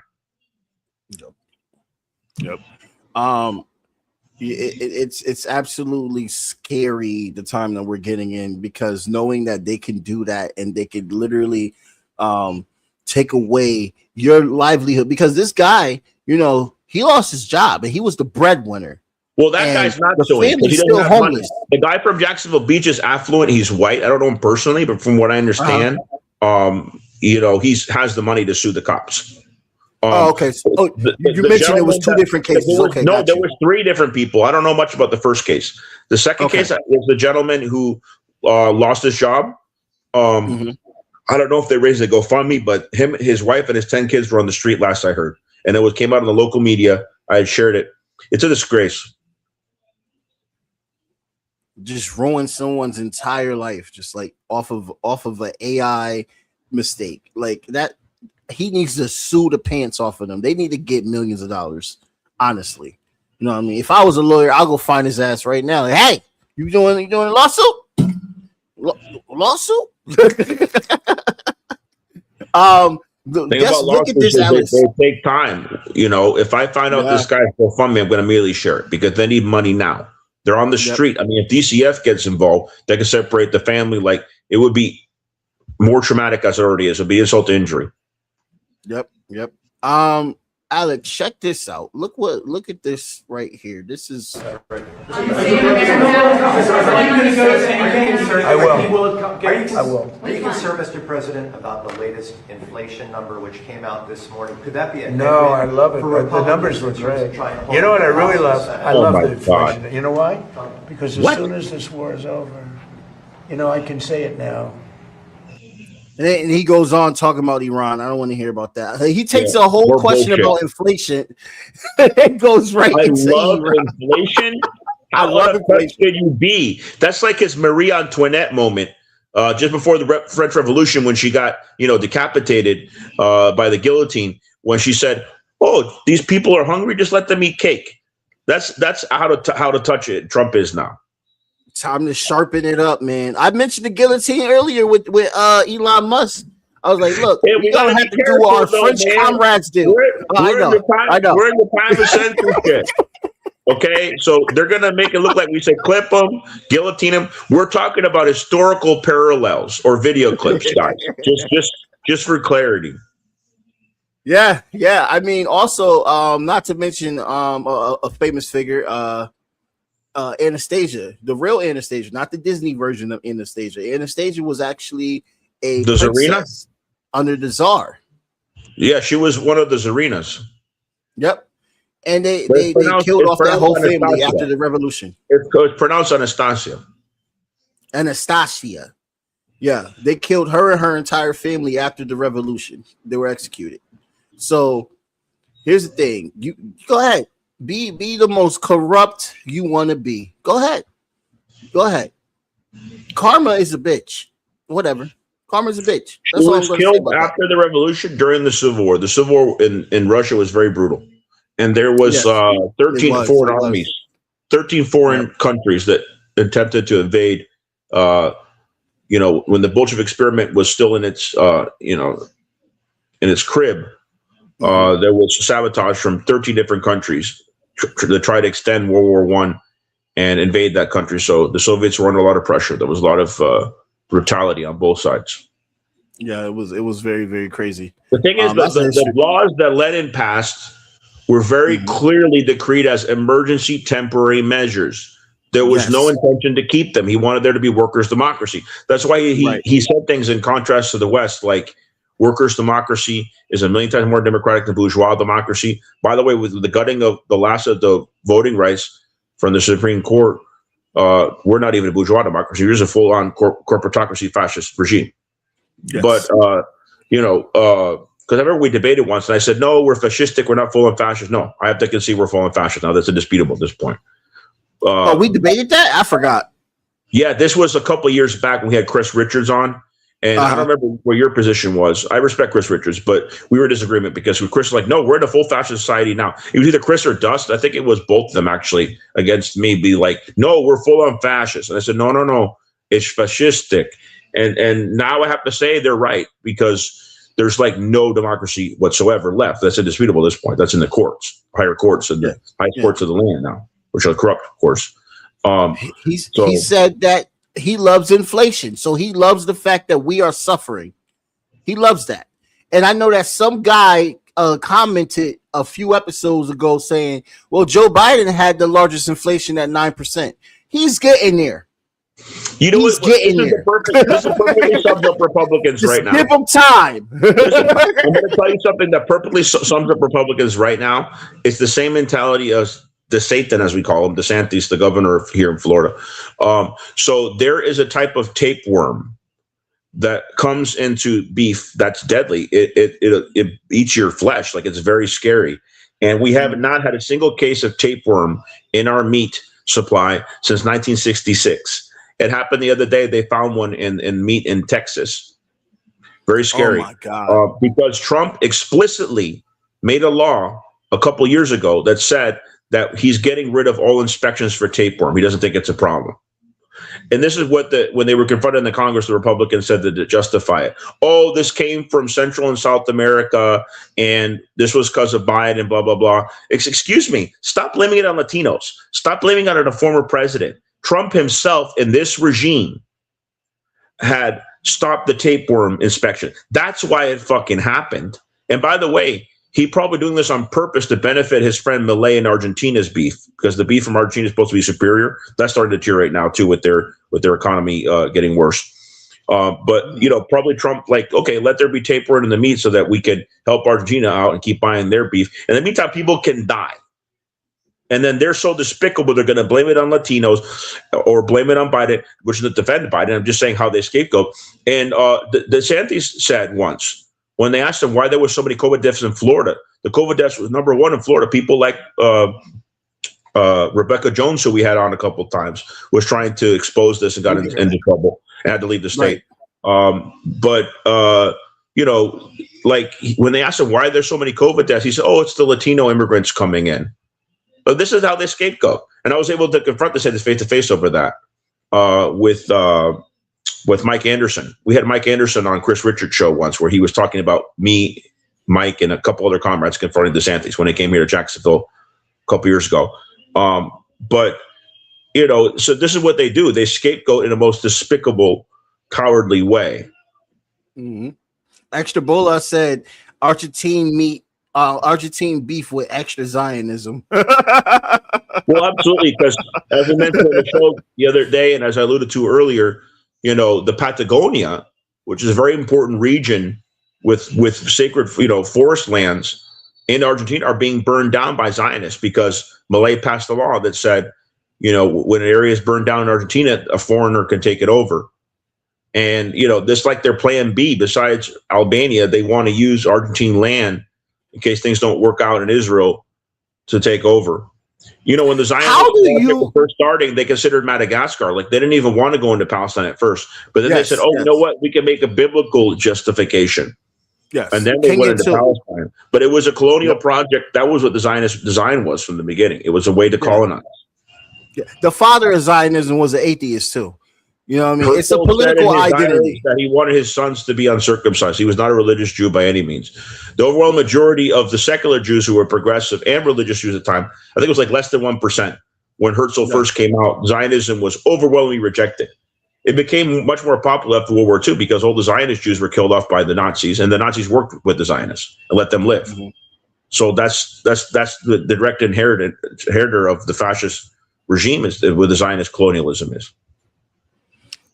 Yep. It's absolutely scary the time that we're getting in, because knowing that they can do that and they could literally take away your livelihood, because this guy, he lost his job and he was the breadwinner. Well, that guy's not doing it. He's still homeless. The guy from Jacksonville Beach is affluent. He's white. I don't know him personally, but from what I understand, he has the money to sue the cops. Okay. So, you mentioned it was 2 different cases. There was 3 different people. I don't know much about the first case. The second case was the gentleman who lost his job. I don't know if they raised a GoFundMe, but his wife, and his 10 kids were on the street last I heard. And it came out in the local media. I had shared it. It's a disgrace. just ruin someone's entire life, just like off of an AI mistake like that. He needs to sue the pants off of them. They need to get millions of dollars. Honestly, you know what I mean. If I was a lawyer, I'll go find his ass right now. Like, hey, you doing a lawsuit? Lawsuit? Look at this, Alex. They take time. You know, if I find out this guy's GoFundMe, I'm going to immediately share it because they need money now. They're on the street. I mean, if DCF gets involved, they can separate the family. Like, it would be more traumatic as it already is. It would be insult to injury. Yep. Alex, check this out. Look at this right here. This is I will. Are you concerned, Mr. President, about the latest inflation number which came out this morning? Could that be a No, I love it. The numbers were great. You know what I really love? I love the inflation. You know why? Because as soon as this war is over, you know, I can say it now. And he goes on talking about Iran. I don't want to hear about that. He takes a whole question about inflation. It goes right into inflation. How unaffected could you be? That's like his Marie Antoinette moment just before the French Revolution when she got, decapitated by the guillotine. When she said, "Oh, these people are hungry. Just let them eat cake." That's how to touch it. Trump is now. Time to sharpen it up, man. I mentioned the guillotine earlier with Elon Musk. I was like, look, we don't have to do what our French comrades do. I know. We're in the time of censorship. Okay, so they're gonna make it look like we say clip them, guillotine them. We're talking about historical parallels or video clips, guys. just for clarity. Yeah. I mean, also, not to mention a famous figure, Anastasia, the real Anastasia, not the Disney version of Anastasia. Anastasia was actually a princess under the Tsar. Yeah, she was one of the Tsarinas. Yep. And they killed off that whole family after the revolution. It's pronounced Anastasia. Anastasia. Yeah, they killed her and her entire family after the revolution. They were executed. So here's the thing. You go ahead. Be the most corrupt you want to be. Go ahead. Karma is a bitch. Whatever. Karma's a bitch. That's she was killed after the revolution during the Civil War. The Civil War in Russia was very brutal. And there was 13 foreign armies, 13 foreign countries that attempted to invade, when the Bolshevik experiment was still in its, in its crib. There was sabotage from 13 different countries to try to extend World War I and invade that country. So the Soviets were under a lot of pressure. There was a lot of brutality on both sides. Yeah, it was very, very crazy. The thing is, the laws that Lenin passed were very clearly decreed as emergency temporary measures. There was no intention to keep them. He wanted there to be workers' democracy. That's why he said things in contrast to the West, like workers' democracy is a million times more democratic than bourgeois democracy. By the way, with the gutting of the last of the voting rights from the Supreme Court, we're not even a bourgeois democracy. We're just a full-on corporatocracy fascist regime. Yes. But, because I remember we debated once, and I said, no, we're fascistic. We're not full-on fascist. No, I have to concede we're full-on fascist now. That's indisputable at this point. We debated that? I forgot. Yeah, this was a couple of years back when we had Chris Richards on. And I don't remember what your position was. I respect Chris Richards, but we were in disagreement because Chris was like, no, we're in a full fascist society now. It was either Chris or Dust. I think it was both of them actually against me, be like, no, we're full on fascist. And I said, no, it's fascistic. And now I have to say they're right because there's like no democracy whatsoever left. That's indisputable at this point. That's in the courts, higher courts and the high courts of the land now, which are corrupt, of course. He said that he loves inflation. So he loves the fact that we are suffering. He loves that. And I know that some guy commented a few episodes ago saying, well, Joe Biden had the largest inflation at 9%. He's getting there. You know what's getting there. This is perfectly sums up Republicans just right now. Give them time. Listen, I'm going to tell you something that perfectly sums up Republicans right now. It's the same mentality as the Satan, as we call him, DeSantis, the governor here in Florida. So there is a type of tapeworm that comes into beef that's deadly. It eats your flesh, like it's very scary. And we have not had a single case of tapeworm in our meat supply since 1966. It happened the other day. They found one in meat in Texas. Very scary. Oh my God. Because Trump explicitly made a law a couple years ago that said that he's getting rid of all inspections for tapeworm. He doesn't think it's a problem. And this is what when they were confronted in the Congress, the Republicans said to justify it. Oh, this came from Central and South America, and this was because of Biden and blah, blah, blah. Excuse me. Stop blaming it on Latinos. Stop blaming it on a former president. Trump himself in this regime had stopped the tapeworm inspection. That's why it fucking happened. And by the way, he probably doing this on purpose to benefit his friend Milei in Argentina's beef, because the beef from Argentina is supposed to be superior. That's starting to deteriorate now too, with their economy getting worse. But probably Trump okay, let there be tapeworm in the meat so that we can help Argentina out and keep buying their beef. In the meantime, people can die. And then they're so despicable, they're going to blame it on Latinos or blame it on Biden, which is to defend Biden. I'm just saying how they scapegoat. And DeSantis said once, when they asked him why there were so many COVID deaths in Florida, the COVID deaths was number one in Florida. People like Rebecca Jones, who we had on a couple of times, was trying to expose this and got into trouble and had to leave the state. Right. When they asked him why there's so many COVID deaths, he said, "Oh, it's the Latino immigrants coming in." But this is how they scapegoat. And I was able to confront this face to face over that with Mike Anderson. We had Mike Anderson on Chris Richards' show once, where he was talking about me, Mike, and a couple other comrades confronting DeSantis when they came here to Jacksonville a couple years ago. So this is what they do. They scapegoat in the most despicable, cowardly way. Mm-hmm. Extra Bola said Argentine beef with extra Zionism. Well, absolutely, because as I mentioned on the show the other day, and as I alluded to earlier, the Patagonia, which is a very important region with sacred, forest lands in Argentina, are being burned down by Zionists because Milei passed a law that said, when an area is burned down in Argentina, a foreigner can take it over. And, this like their plan B, besides Albania, they want to use Argentine land in case things don't work out in Israel to take over. When the Zionists were first starting, they considered Madagascar. They didn't even want to go into Palestine at first. But then they said, you know what? We can make a biblical justification. Yes. And then they went into Palestine. But it was a colonial project. That was what the Zionist design was from the beginning. It was a way to colonize. Yeah. The father of Zionism was an atheist too. You know what I mean? It's a political identity. That he wanted his sons to be uncircumcised. He was not a religious Jew by any means. The overall majority of the secular Jews who were progressive and religious Jews at the time, I think it was less than 1%. When Herzl first came out, Zionism was overwhelmingly rejected. It became much more popular after World War II because all the Zionist Jews were killed off by the Nazis, and the Nazis worked with the Zionists and let them live. Mm-hmm. So that's the direct inheritor of the fascist regime is where the Zionist colonialism is.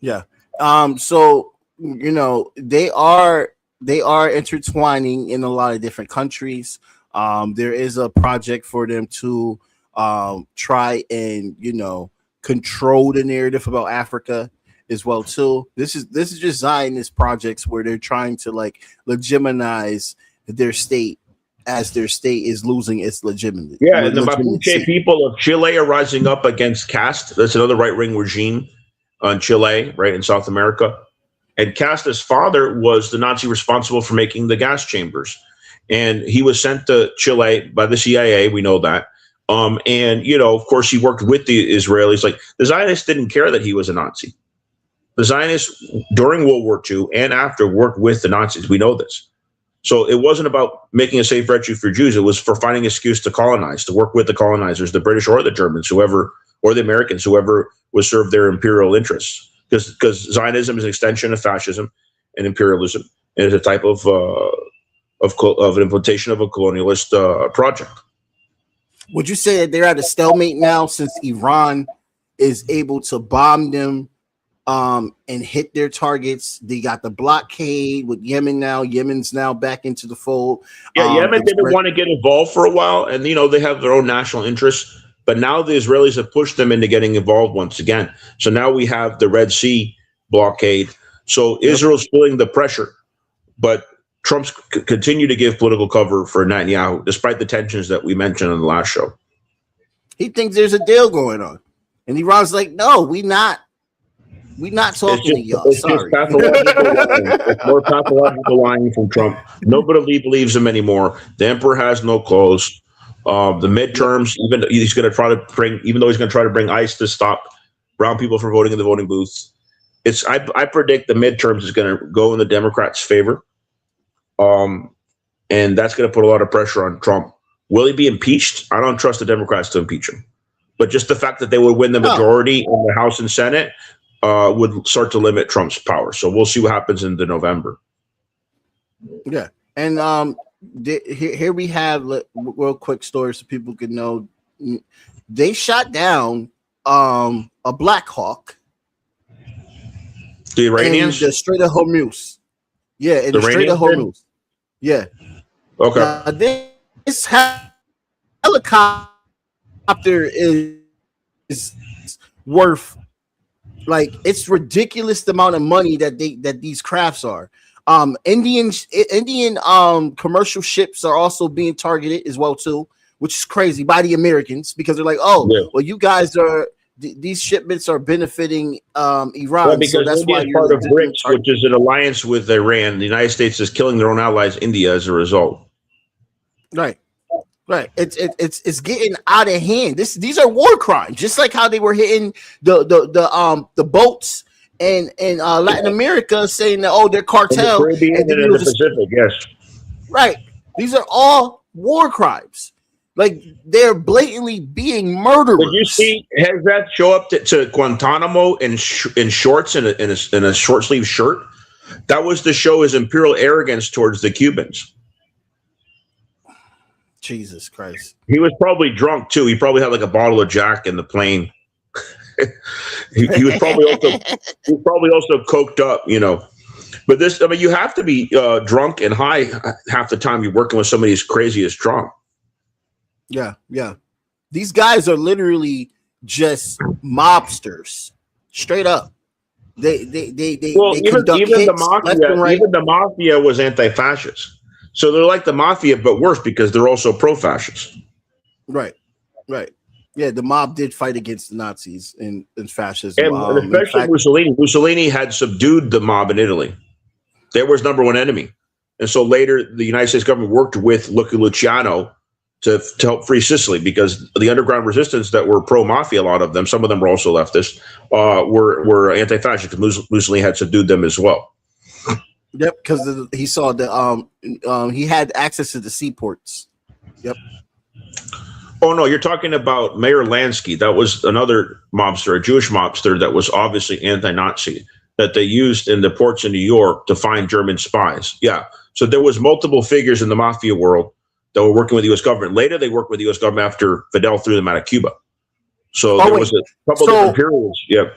Yeah. So they are intertwining in a lot of different countries. There is a project for them to try and control the narrative about Africa as well too. This is just Zionist projects where they're trying to legitimize their state as their state is losing its legitimacy. Yeah, and the Mapuche people of Chile are rising up against caste. That's another right-wing regime on Chile, right, in South America. And Casta's father was the Nazi responsible for making the gas chambers. And he was sent to Chile by the CIA, we know that. Of course, he worked with the Israelis. The Zionists didn't care that he was a Nazi. The Zionists, during World War II and after, worked with the Nazis. We know this. So it wasn't about making a safe refuge for Jews. It was for finding an excuse to colonize, to work with the colonizers, the British or the Germans, whoever, or the Americans, whoever would serve their imperial interests. Because Zionism is an extension of fascism and imperialism, and it's a type of an implementation of a colonialist project. Would you say that they're at a stalemate now since Iran is able to bomb them and hit their targets? They got the blockade with Yemen now. Yemen's now back into the fold. Yeah, Yemen didn't want to get involved for a while, and they have their own national interests. But now the Israelis have pushed them into getting involved once again. So now we have the Red Sea blockade. So Israel's feeling the pressure, but Trump's continue to give political cover for Netanyahu, despite the tensions that we mentioned on the last show. He thinks there's a deal going on. And Iran's like, no, we not talking to y'all. It's Sorry. just pathological lying. It's more pathological lying from Trump. Nobody believes him anymore. The emperor has no clothes. The midterms, even though he's going to try to bring ICE to stop brown people from voting in the voting booths. I predict the midterms is going to go in the Democrats' favor. And that's going to put a lot of pressure on Trump. Will he be impeached? I don't trust the Democrats to impeach him. But just the fact that they would win the majority in the House and Senate would start to limit Trump's power. So we'll see what happens in November. Yeah. And here we have real quick story so people can know. They shot down a Black Hawk. The Iranians? In the Strait of Hormuz. Yeah, in the Strait of Hormuz. Yeah. Okay. Now, this helicopter is worth, like, it's ridiculous the amount of money that these crafts are. Indian commercial ships are also being targeted as well too, which is crazy, by the Americans, because they're like, well, you guys are these shipments are benefiting Iran. Well, because so that's India why is part of BRICS, which is an alliance with Iran. The United States is killing their own allies, India, as a result. Right. It's getting out of hand. These are war crimes, just like how they were hitting the boats in Latin America, saying that they're cartel. In the Caribbean and in the Pacific, yes. Right. These are all war crimes. Like, they're blatantly being murderers. Did you see? Has that show up to Guantanamo in shorts and a short sleeve shirt? That was to show his imperial arrogance towards the Cubans. Jesus Christ. He was probably drunk too. He probably had like a bottle of Jack in the plane. he was probably also coked up, you know. But you have to be drunk and high half the time you're working with somebody as crazy as Trump. Yeah. These guys are literally just mobsters, straight up. Even the mafia was anti-fascist. So they're like the mafia, but worse because they're also pro-fascist. Right. Yeah, the mob did fight against the Nazis and fascism. And especially Mussolini. Mussolini had subdued the mob in Italy. They were his number one enemy. And so later, the United States government worked with Luciano to help free Sicily, because the underground resistance that were pro-mafia, a lot of them, some of them were also leftists, were anti-fascist because Mussolini had subdued them as well. Yep, because he saw he had access to the seaports. Yep. Oh no, you're talking about Mayor Lansky. That was another mobster, a Jewish mobster that was obviously anti-Nazi, that they used in the ports in New York to find German spies. Yeah, so there was multiple figures in the mafia world that were working with the U.S. government. Later, they worked with the U.S. government after Fidel threw them out of Cuba. So there was a couple different periods. Yep.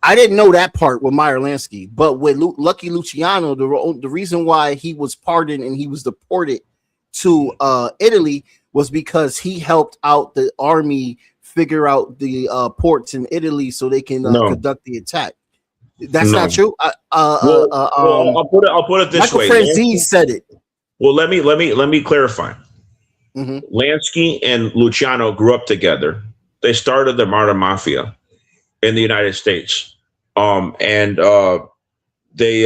I didn't know that part with Meyer Lansky, but with Lucky Luciano, the reason why he was pardoned and he was deported to Italy was because he helped out the army figure out the ports in Italy so they can conduct the attack. That's not true. I'll put it this way. Michael Franzese said it. Well, let me clarify. Mm-hmm. Lansky and Luciano grew up together. They started the Marta Mafia in the United States, and they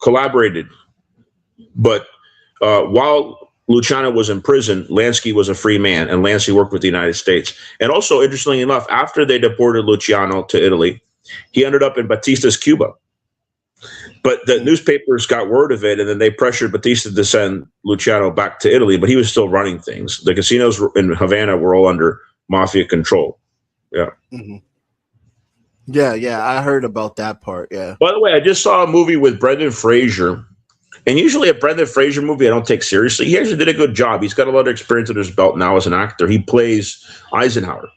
collaborated. But while Luciano was in prison, Lansky was a free man, and Lansky worked with the United States. And also, interestingly enough, after they deported Luciano to Italy, he ended up in Batista's Cuba. But the newspapers got word of it, and then they pressured Batista to send Luciano back to Italy, but he was still running things. The casinos in Havana were all under mafia control. Yeah. Mm-hmm. Yeah, I heard about that part, yeah. By the way, I just saw a movie with Brendan Fraser, and usually a Brendan Fraser movie I don't take seriously. He actually did a good job. He's got a lot of experience under his belt now as an actor. He plays Eisenhower.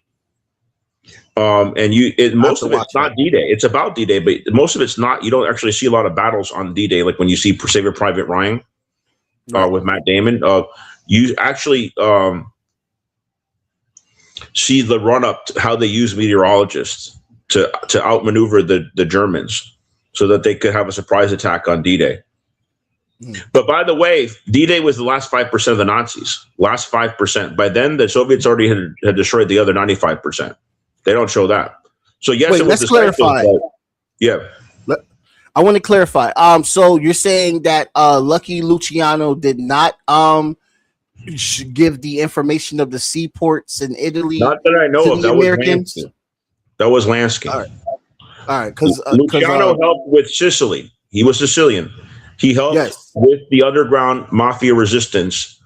And most of it's not D-Day. It's about D-Day, but most of it's not. You don't actually see a lot of battles on D-Day, like when you see Saving Private Ryan with Matt Damon. You actually see the run-up to how they use meteorologists to outmaneuver the Germans so that they could have a surprise attack on D-Day. But by the way, D-Day was the last 5% of the Nazis. Last 5%. By then, the Soviets already had destroyed the other 95%. They don't show that. So yes, Wait, it was let's clarify. Yeah. I want to clarify. So you're saying that Lucky Luciano did not give the information of the seaports in Italy? Not that I know of. That Americans? was Lansky. All right. Because Luciano helped with Sicily. He was Sicilian. He helped with the underground mafia resistance.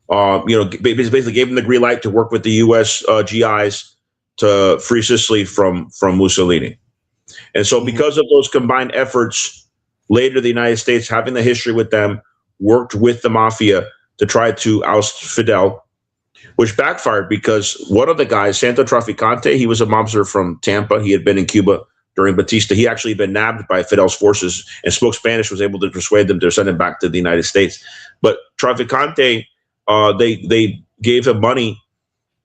Basically gave him the green light to work with the U.S. GIs to free Sicily from Mussolini. And so because of those combined efforts, later the United States, having the history with them, worked with the mafia to try to oust Fidel, which backfired because one of the guys, Santo Trafficante, he was a mobster from Tampa. He had been in Cuba during Batista. He actually had been nabbed by Fidel's forces and spoke Spanish, was able to persuade them to send him back to the United States. But Trafficante, they gave him money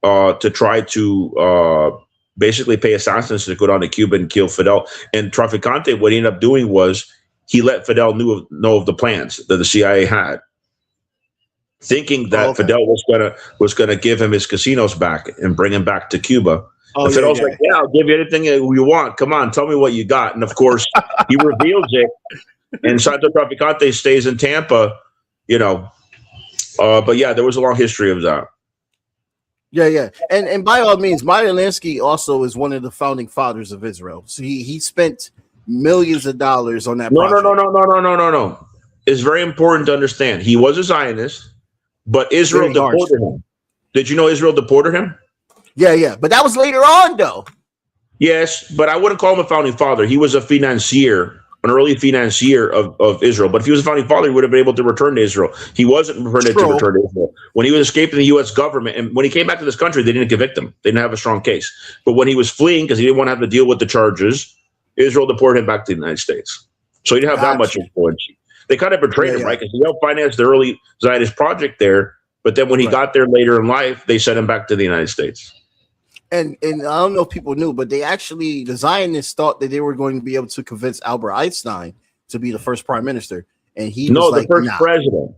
to try to basically pay assassins to go down to Cuba and kill Fidel. And Trafficante, what he ended up doing was he let Fidel know of the plans that the CIA had, thinking that Fidel was gonna give him his casinos back and bring him back to Cuba. And Fidel's like, yeah, I'll give you anything you want. Come on, tell me what you got. And of course, he reveals it. And Santo Trafficante stays in Tampa, but yeah, there was a long history of that. Yeah. And by all means, Meyer Lansky also is one of the founding fathers of Israel. So he spent millions of dollars on that project. No. It's very important to understand. He was a Zionist, but Israel deported him. Did you know Israel deported him? Yeah. But that was later on, though. Yes, but I wouldn't call him a founding father. He was a financier, an early financier of Israel. But if he was a founding father, he would have been able to return to Israel. He wasn't permitted to return to Israel. When he was escaping the U.S. government, and when he came back to this country, they didn't convict him. They didn't have a strong case. But when he was fleeing, because he didn't want to have to deal with the charges, Israel deported him back to the United States. So he didn't have that much influence. They kind of betrayed him, right? Because he helped finance the early Zionist project there. But then when he got there later in life, they sent him back to the United States. And I don't know if people knew, but the Zionists thought that they were going to be able to convince Albert Einstein to be the first prime minister. And he was like, the first president.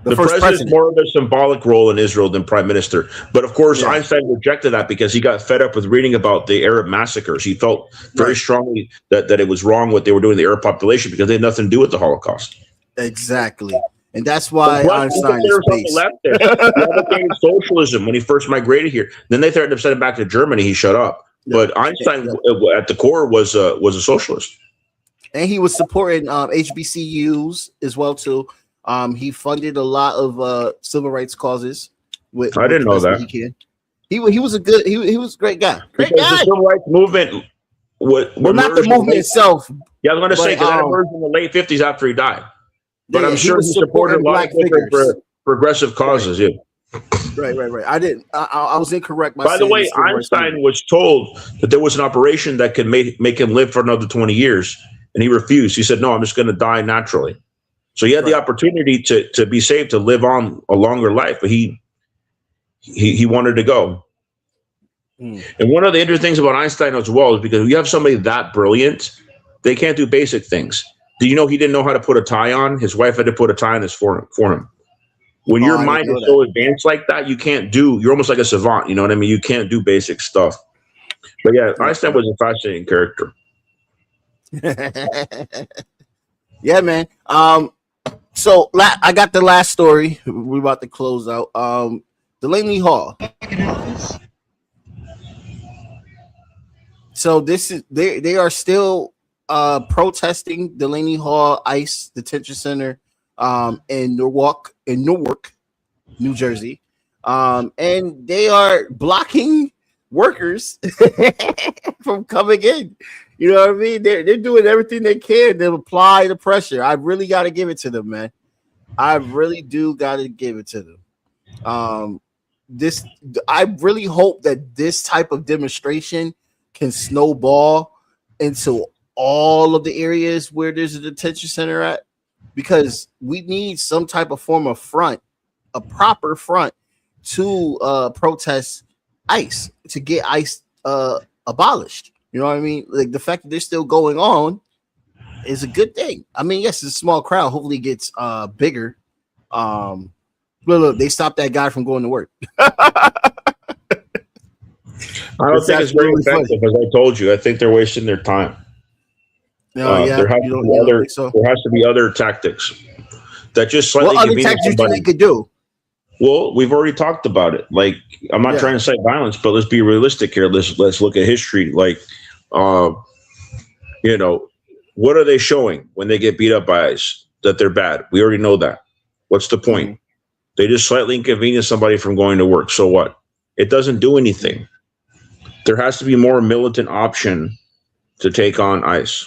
The president is more of a symbolic role in Israel than prime minister. But of course, Einstein rejected that because he got fed up with reading about the Arab massacres. He felt very strongly that it was wrong what they were doing to the Arab population because they had nothing to do with the Holocaust. Exactly. And that's why Einstein is based. He advocated socialism when he first migrated here. Then they threatened to send him back to Germany. He shut up. But Einstein, at the core, was a socialist. And he was supporting HBCUs as well too. He funded a lot of civil rights causes. I didn't know that. He was a great guy. The civil rights movement. Not the movement itself. Yeah, I was going to say because that emerged in the late 50s after he died. But I'm sure he supported a lot of different progressive causes. Yeah. Right. I was incorrect. By the way, Einstein was told that there was an operation that could make him live for another 20 years, and he refused. He said, "No, I'm just going to die naturally." So he had the opportunity to be saved, to live on a longer life, but he wanted to go. And one of the interesting things about Einstein as well is because you have somebody that brilliant, they can't do basic things. Did you know he didn't know how to put a tie on? His wife had to put a tie on for him. When your mind is so advanced like that, you're almost like a savant. You know what I mean? You can't do basic stuff. But yeah, Einstein was a fascinating character. Yeah, man. So I got the last story. We're about to close out. Delaney Hall. So they are still protesting Delaney Hall ICE detention center in Newark, New Jersey. And they are blocking workers from coming in. You know what I mean? They're doing everything they can to apply the pressure. I really got to give it to them, man. I really do got to give it to them. I really hope that this type of demonstration can snowball into all of the areas where there's a detention center at, because we need some type of form of front, a proper front to protest ICE, to get ICE abolished. You know what I mean? Like, the fact that they're still going on is a good thing. I mean, yes, it's a small crowd. Hopefully it gets bigger. Look, they stopped that guy from going to work. I don't think it's very effective, as I told you. I think they're wasting their time. No, There has to be other tactics that just slightly. What other tactics do you think they could do? Well, we've already talked about it. Like, I'm not trying to cite violence, but let's be realistic here. Let's look at history. Like, you know, what are they showing when they get beat up by ICE? That they're bad. We already know that. What's the point? Mm-hmm. They just slightly inconvenience somebody from going to work. So what? It doesn't do anything. There has to be more militant option to take on ICE.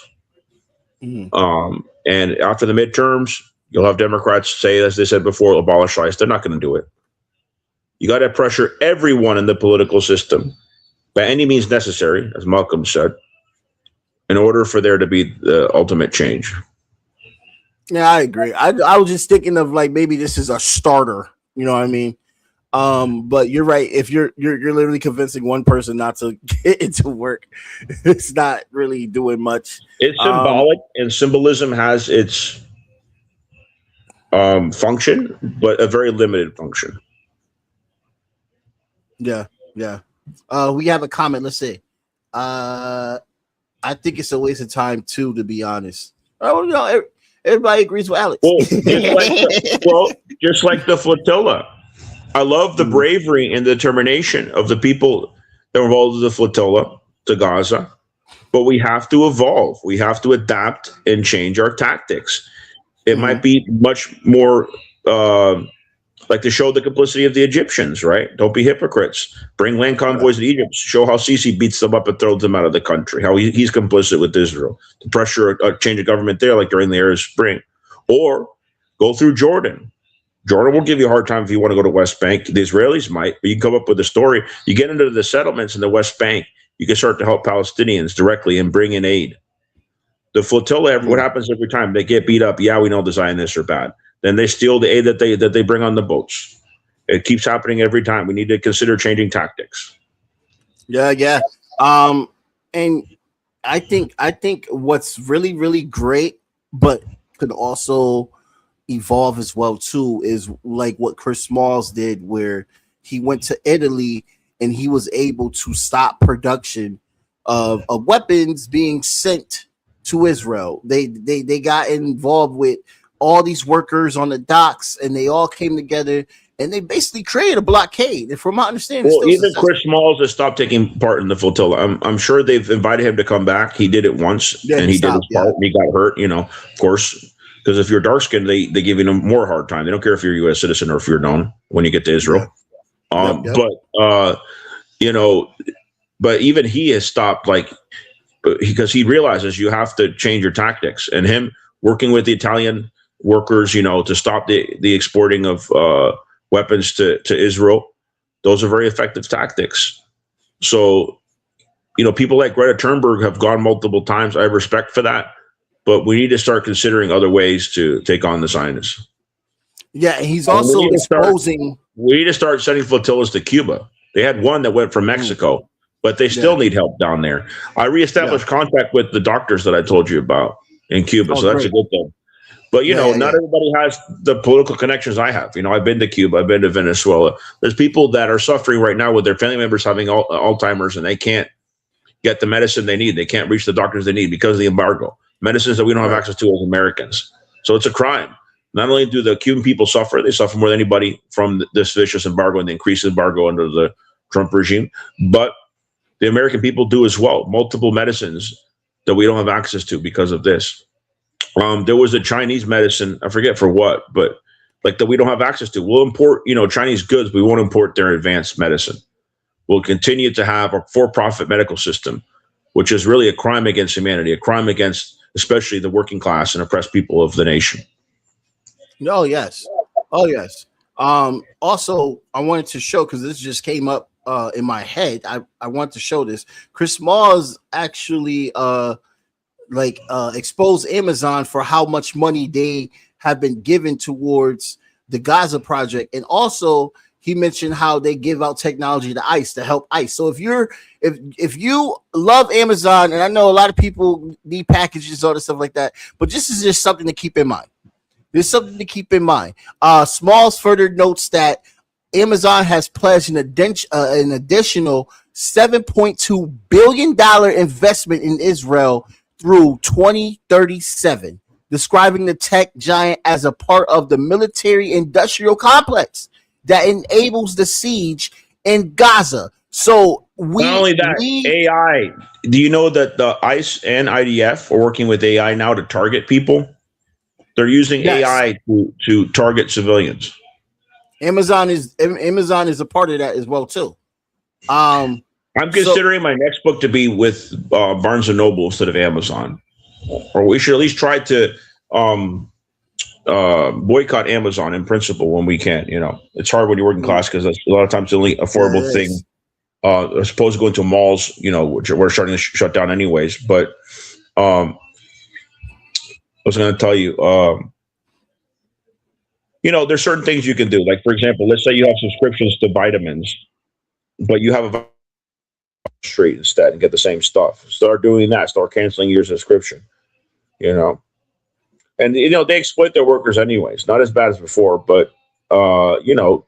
Mm-hmm. And after the midterms, you'll have Democrats say, as they said before, abolish ICE. They're not going to do it. You got to pressure everyone in the political system by any means necessary, as Malcolm said, in order for there to be the ultimate change. Yeah, I agree. I was just thinking of like maybe this is a starter. You know what I mean? But you're right. If you're literally convincing one person not to get into work, it's not really doing much. It's symbolic, and symbolism has its function, but a very limited function. Yeah. We have a comment. Let's see. I think it's a waste of time too, to be honest. Oh, you know, everybody agrees with Alex. Well, just like the flotilla. I love the bravery and determination of the people that were involved in the flotilla to Gaza, but we have to evolve. We have to adapt and change our tactics. It might be much more like to show the complicity of the Egyptians, right? Don't be hypocrites. Bring land convoys to Egypt. Show how Sisi beats them up and throws them out of the country, how he's complicit with Israel. To pressure a change of government there, like during the Arab Spring. Or go through Jordan. Jordan will give you a hard time if you want to go to West Bank. The Israelis might, but you can come up with a story. You get into the settlements in the West Bank, you can start to help Palestinians directly and bring in aid. The flotilla, what happens every time? They get beat up. Yeah, we know the Zionists are bad. Then they steal the aid that they bring on the boats. It keeps happening every time. We need to consider changing tactics. Yeah. And I think what's really, really great, but could also evolve as well too, is like what Chris Smalls did, where he went to Italy and he was able to stop production of weapons being sent to Israel. They got involved with all these workers on the docks, and they all came together and they basically created a blockade. And from my understanding, even Chris Smalls has stopped taking part in the flotilla. I'm sure they've invited him to come back. He did it once, and he did his part. And he got hurt, of course, because if you're dark skinned, they give you a more hard time. They don't care if you're a U.S. citizen or if you're known when you get to Israel. But even he has stopped, because he realizes you have to change your tactics. And him working with the Italian workers, to stop the exporting of weapons to Israel, those are very effective tactics. So, people like Greta Thunberg have gone multiple times. I have respect for that, but we need to start considering other ways to take on the Zionists. Yeah, he's also exposing. We need to start sending flotillas to Cuba. They had one that went from Mexico, but they still need help down there. I reestablished contact with the doctors that I told you about in Cuba, so that's a good thing. But, not everybody has the political connections I have. I've been to Cuba. I've been to Venezuela. There's people that are suffering right now with their family members having Alzheimer's, and they can't get the medicine they need. They can't reach the doctors they need because of the embargo. Medicines that we don't have access to as Americans. So it's a crime. Not only do the Cuban people suffer, they suffer more than anybody from this vicious embargo and the increased embargo under the Trump regime, but the American people do as well. Multiple medicines that we don't have access to because of this. There was a Chinese medicine, I forget for what, but that we don't have access to. We'll import, Chinese goods, but we won't import their advanced medicine. We'll continue to have a for-profit medical system, which is really a crime against humanity, a crime against especially the working class and oppressed people of the nation. Oh, yes. Also, I wanted to show, because this just came up in my head. I want to show this. Chris Smalls actually exposed Amazon for how much money they have been given towards the Gaza project, and also he mentioned how they give out technology to ICE to help ICE. So if you love Amazon, and I know a lot of people need packages, all this stuff like that, but this is just something to keep in mind. There's something to keep in mind. Smalls further notes that Amazon has pledged an additional $7.2 billion investment in Israel through 2037, describing the tech giant as a part of the military-industrial complex that enables the siege in Gaza. So not only that, AI. Do you know that the ICE and IDF are working with AI now to target people? They're using AI to target civilians. Amazon is a part of that as well too. I'm considering my next book to be with Barnes and Noble instead of Amazon, or we should at least try to boycott Amazon in principle when we can. You know, it's hard when you're working class because a lot of times the only affordable thing. As opposed to going to malls, you know, which we're starting to shut down anyways. But I was going to tell you, you know, there's certain things you can do. Like, for example, let's say you have subscriptions to vitamins, but you have a street instead and get the same stuff. Start doing that. Start canceling your subscription, you know. And, you know, they exploit their workers anyways. Not as bad as before, but, you know,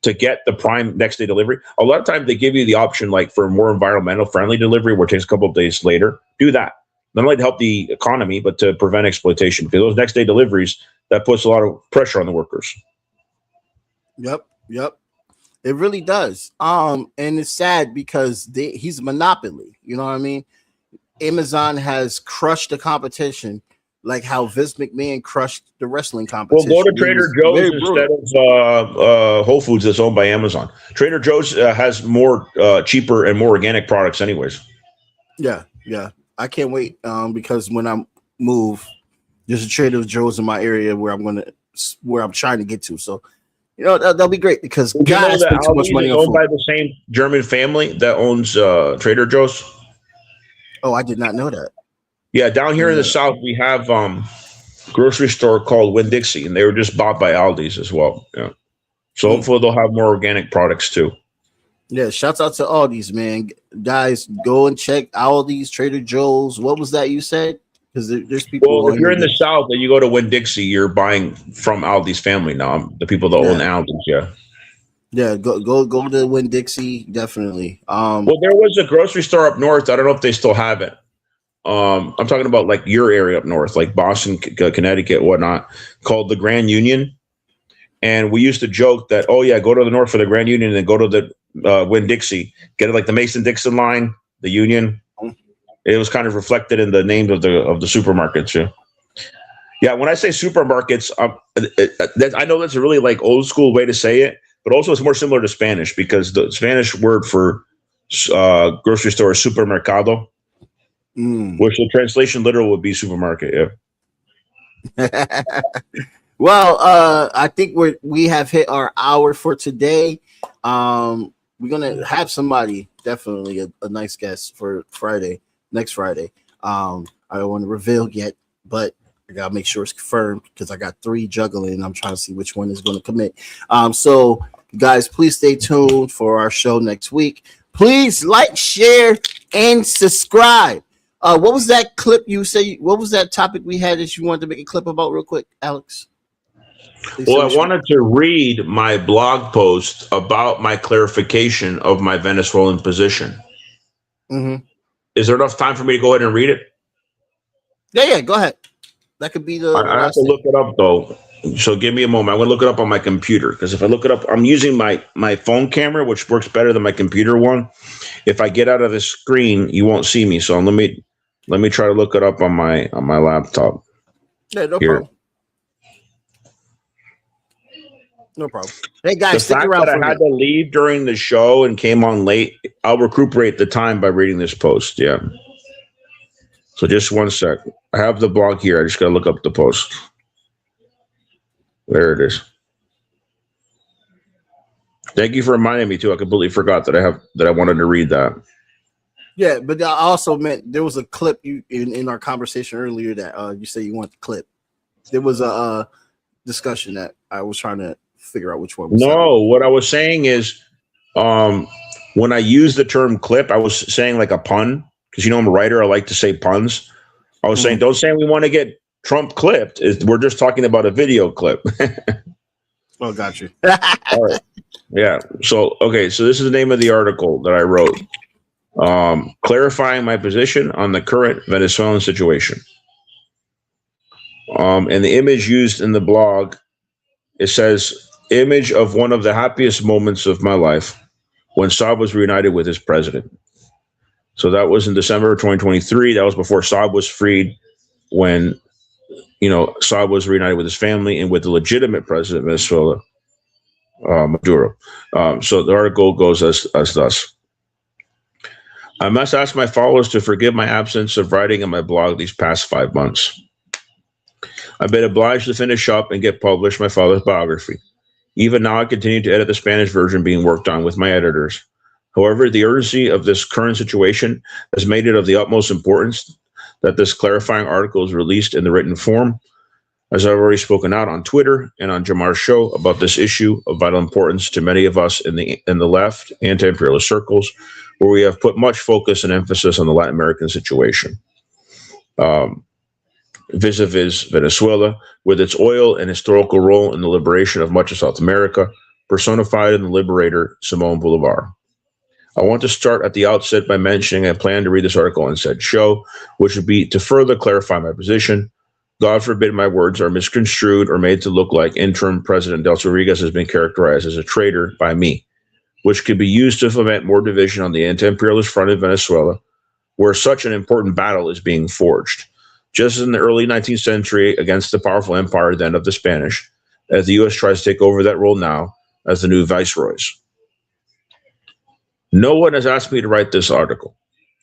to get the prime next day delivery. A lot of times they give you the option, like for more environmental friendly delivery, where it takes a couple of days later. Do that. Not only to help the economy, but to prevent exploitation. Because those next day deliveries, that puts a lot of pressure on the workers. Yep. It really does. And it's sad because he's a monopoly. You know what I mean? Amazon has crushed the competition, like how Vince McMahon crushed the wrestling competition. Well, go to Trader Joe's instead of Whole Foods that's owned by Amazon. Trader Joe's has more cheaper and more organic products anyways. Yeah. I can't wait because when I move, there's a Trader Joe's in my area where I'm trying to get to. So, you know, that'll be great because guys spend too much money on food. Owned by the same German family that owns Trader Joe's. Oh, I did not know that. Yeah, down here in the South, we have grocery store called Winn-Dixie, and they were just bought by Aldi's as well. Yeah, so hopefully they'll have more organic products too. Yeah, shouts out to Aldi's, man. Guys, go and check Aldi's, Trader Joe's. What was that you said? Because there's people. Well, if you're in the South and you go to Winn-Dixie, you're buying from Aldi's family now. The people that own Aldi's, Yeah, go to Winn-Dixie, definitely. Well, there was a grocery store up north. I don't know if they still have it. I'm talking about like your area up north, like Boston, Connecticut, whatnot, called the Grand Union. And we used to joke that, oh yeah, go to the north for the Grand Union and then go to the Winn-Dixie, get it like the Mason-Dixon line, the Union. It was kind of reflected in the names of the supermarkets. Yeah. When I say supermarkets, I know that's a really like old school way to say it, but also it's more similar to Spanish because the Spanish word for grocery store is supermercado. Which the translation literal would be supermarket. Yeah. Well, I think we have hit our hour for today. We're gonna have somebody, definitely a nice guest for next Friday. I don't want to reveal yet, but I gotta make sure it's confirmed because I got 3 juggling and I'm trying to see which one is going to commit. So guys, please stay tuned for our show next week. Please like, share, and subscribe. What was that clip you say? What was that topic we had that you wanted to make a clip about real quick, Alex? Well, I wanted to read my blog post about my clarification of my Venezuelan position. Is there enough time for me to go ahead and read it? Yeah, go ahead. That could be the. I have to look it up though. So give me a moment. I'm going to look it up on my computer because if I look it up, I'm using my phone camera, which works better than my computer one. If I get out of the screen, you won't see me. So let me try to look it up on my laptop. Yeah, no problem. No problem. Hey guys, stick around. The fact that I had to leave during the show and came on late, I'll recuperate the time by reading this post. Yeah. So just one sec. I have the blog here. I just got to look up the post. There it is. Thank you for reminding me too. I completely forgot that I wanted to read that. Yeah, but I also meant there was a clip in our conversation earlier that you said you want the clip. There was a discussion that I was trying to figure out which one. What I was saying is, when I used the term clip, I was saying like a pun because I'm a writer. I like to say puns. I was saying, don't say we want to get Trump clipped. We're just talking about a video clip. Oh, got you. All right. Yeah. So, okay. So this is the name of the article that I wrote. Clarifying my position on the current Venezuelan situation. And the image used in the blog, it says, image of one of the happiest moments of my life when Saab was reunited with his president. So that was in December of 2023. That was before Saab was freed, when, Saab was reunited with his family and with the legitimate president of Venezuela, Maduro. So the article goes as thus. I must ask my followers to forgive my absence of writing in my blog these past 5 months. I've been obliged to finish up and get published my father's biography. Even now, I continue to edit the Spanish version being worked on with my editors. However, the urgency of this current situation has made it of the utmost importance that this clarifying article is released in the written form, as I've already spoken out on Twitter and on Jamar's show about this issue of vital importance to many of us in the left anti-imperialist circles, where we have put much focus and emphasis on the Latin American situation. Vis-a-vis Venezuela, with its oil and historical role in the liberation of much of South America, personified in the liberator Simón Bolívar. I want to start at the outset by mentioning I plan to read this article on said show, which would be to further clarify my position. God forbid my words are misconstrued or made to look like interim President Delcy Rodriguez has been characterized as a traitor by me, which could be used to foment more division on the anti-imperialist front of Venezuela, where such an important battle is being forged. Just as in the early 19th century against the powerful empire then of the Spanish, as the U.S. tries to take over that role now as the new viceroys. No one has asked me to write this article,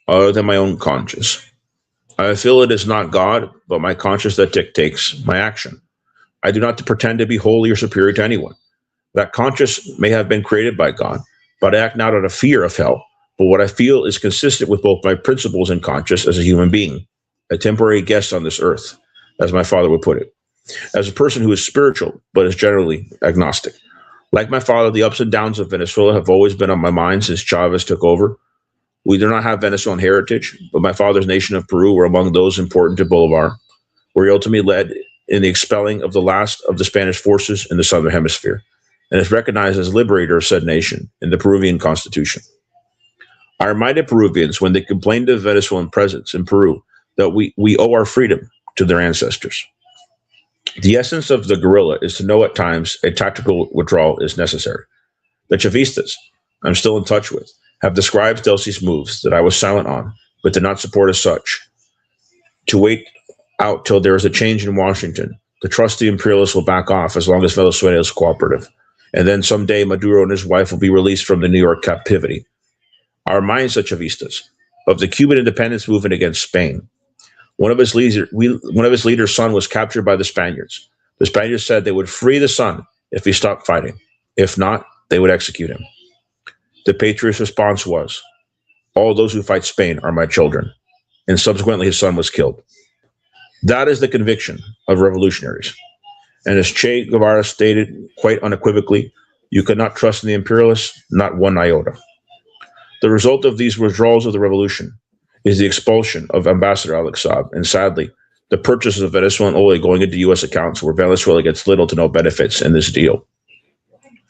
other than my own conscience. I feel it is not God, but my conscience that dictates my action. I do not pretend to be holy or superior to anyone. That conscience may have been created by God, but I act not out of fear of hell, but what I feel is consistent with both my principles and conscience as a human being, a temporary guest on this earth, as my father would put it, as a person who is spiritual, but is generally agnostic. Like my father, the ups and downs of Venezuela have always been on my mind since Chavez took over. We do not have Venezuelan heritage, but my father's nation of Peru were among those important to Bolívar, where he ultimately led in the expelling of the last of the Spanish forces in the Southern Hemisphere, and is recognized as liberator of said nation in the Peruvian Constitution. I reminded Peruvians when they complained of Venezuelan presence in Peru that we owe our freedom to their ancestors. The essence of the guerrilla is to know at times a tactical withdrawal is necessary. The Chavistas, I'm still in touch with, have described Delcy's moves that I was silent on, but did not support as such. To wait out till there is a change in Washington, to trust the imperialists will back off as long as Venezuela is cooperative, and then someday Maduro and his wife will be released from the New York captivity. I remind the Chavistas of the Cuban independence movement against Spain. One of his leader's son was captured by the Spaniards. The Spaniards said they would free the son if he stopped fighting. If not, they would execute him. The Patriot's response was, all those who fight Spain are my children. And subsequently, his son was killed. That is the conviction of revolutionaries. And as Che Guevara stated quite unequivocally, you could not trust in the imperialists, not one iota. The result of these withdrawals of the revolution is the expulsion of Ambassador Alex Saab, and sadly, the purchase of Venezuelan oil going into U.S. accounts where Venezuela gets little to no benefits in this deal.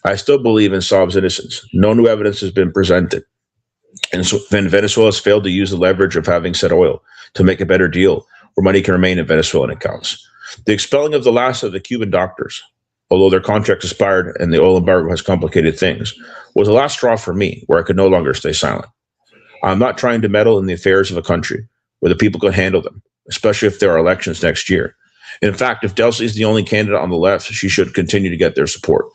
I still believe in Saab's innocence. No new evidence has been presented. And so Venezuela has failed to use the leverage of having said oil to make a better deal where money can remain in Venezuelan accounts. The expelling of the last of the Cuban doctors, although their contract expired and the oil embargo has complicated things, was the last straw for me where I could no longer stay silent. I'm not trying to meddle in the affairs of a country where the people can handle them, especially if there are elections next year. In fact, if Delcy is the only candidate on the left, she should continue to get their support.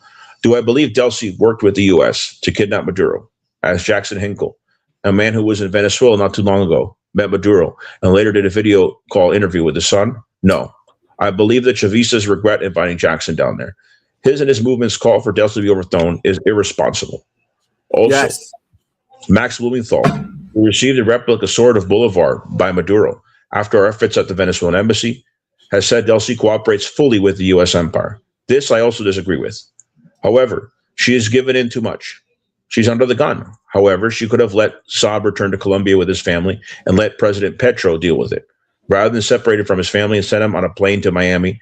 Do I believe Delcy worked with the U.S. to kidnap Maduro, as Jackson Hinkle, a man who was in Venezuela not too long ago, met Maduro, and later did a video call interview with his son? No. I believe that Chavistas regret inviting Jackson down there. His and his movement's call for Delcy to be overthrown is irresponsible. Also, yes. Max Blumenthal, who received a replica sword of Bolívar by Maduro after our efforts at the Venezuelan embassy, has said Delcy cooperates fully with the U.S. empire. This I also disagree with. However, she has given in too much. She's under the gun. However, she could have let Saab return to Colombia with his family and let President Petro deal with it, rather than separate him from his family and send him on a plane to Miami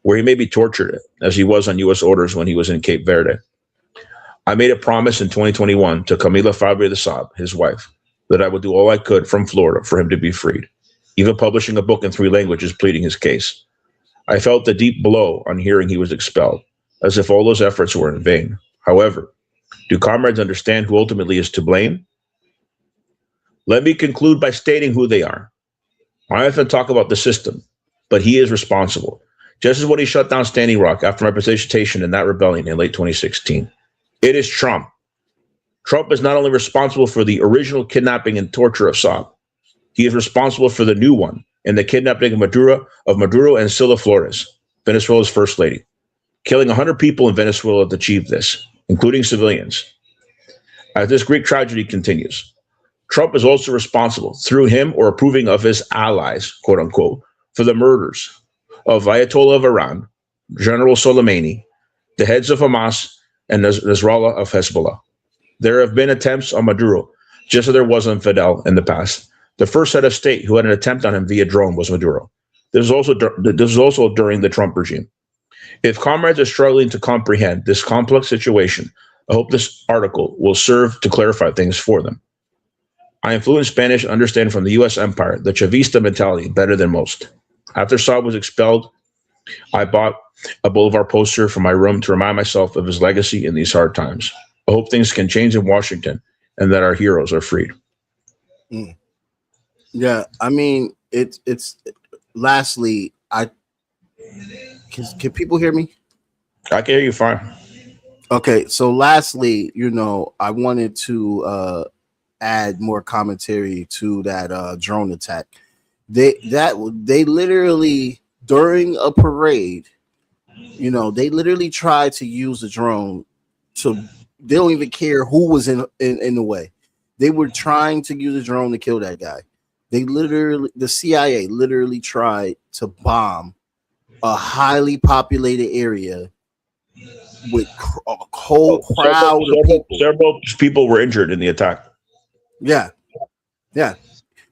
where he may be tortured as he was on U.S. orders when he was in Cape Verde. I made a promise in 2021 to Camila Fabri de Saab, his wife, that I would do all I could from Florida for him to be freed, even publishing a book in 3 languages pleading his case. I felt the deep blow on hearing he was expelled, as if all those efforts were in vain. However, do comrades understand who ultimately is to blame? Let me conclude by stating who they are. I often talk about the system, but he is responsible, just as when he shut down Standing Rock after my participation in that rebellion in late 2016. It is Trump. Trump is not only responsible for the original kidnapping and torture of Saab, he is responsible for the new one and the kidnapping of Maduro and Sila Flores, Venezuela's first lady. Killing 100 people in Venezuela to achieve this, including civilians. As this Greek tragedy continues, Trump is also responsible, through him or approving of his allies, quote unquote, for the murders of Ayatollah of Iran, General Soleimani, the heads of Hamas, and Nasrallah of Hezbollah. There have been attempts on Maduro, just as there was on Fidel in the past. The first head of state who had an attempt on him via drone was Maduro. This was also during the Trump regime. If comrades are struggling to comprehend this complex situation, I hope this article will serve to clarify things for them. I am fluent in Spanish and understand from the U.S. empire the Chavista mentality better than most. After Saab was expelled, I bought a Boulevard poster for my room to remind myself of his legacy in these hard times. I hope things can change in Washington and that our heroes are freed. Yeah, I mean, it's lastly, can people hear me? I can hear you fine. Okay, so lastly, I wanted to add more commentary to that drone attack. They literally, during a parade, they literally tried to use the drone they don't even care who was in the way. They were trying to use a drone to kill that guy. The CIA literally tried to bomb a highly populated area with a whole crowd of people. Several people were injured in the attack. Yeah.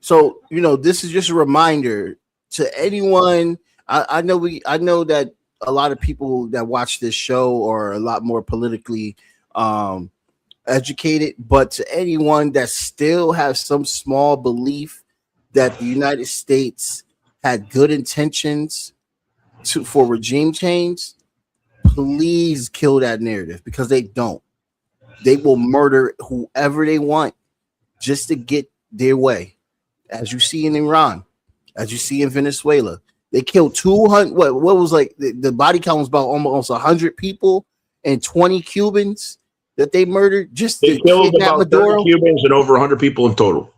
So, this is just a reminder to anyone. I know that a lot of people that watch this show are a lot more politically educated, but to anyone that still has some small belief that the United States had good intentions for regime change, please kill that narrative, because they don't. They will murder whoever they want just to get their way. As you see in Iran, as you see in Venezuela, they killed 200. What was like the body count was about almost 100 people and 20 Cubans that they murdered. They killed about 30 Cubans and over 100 people in total.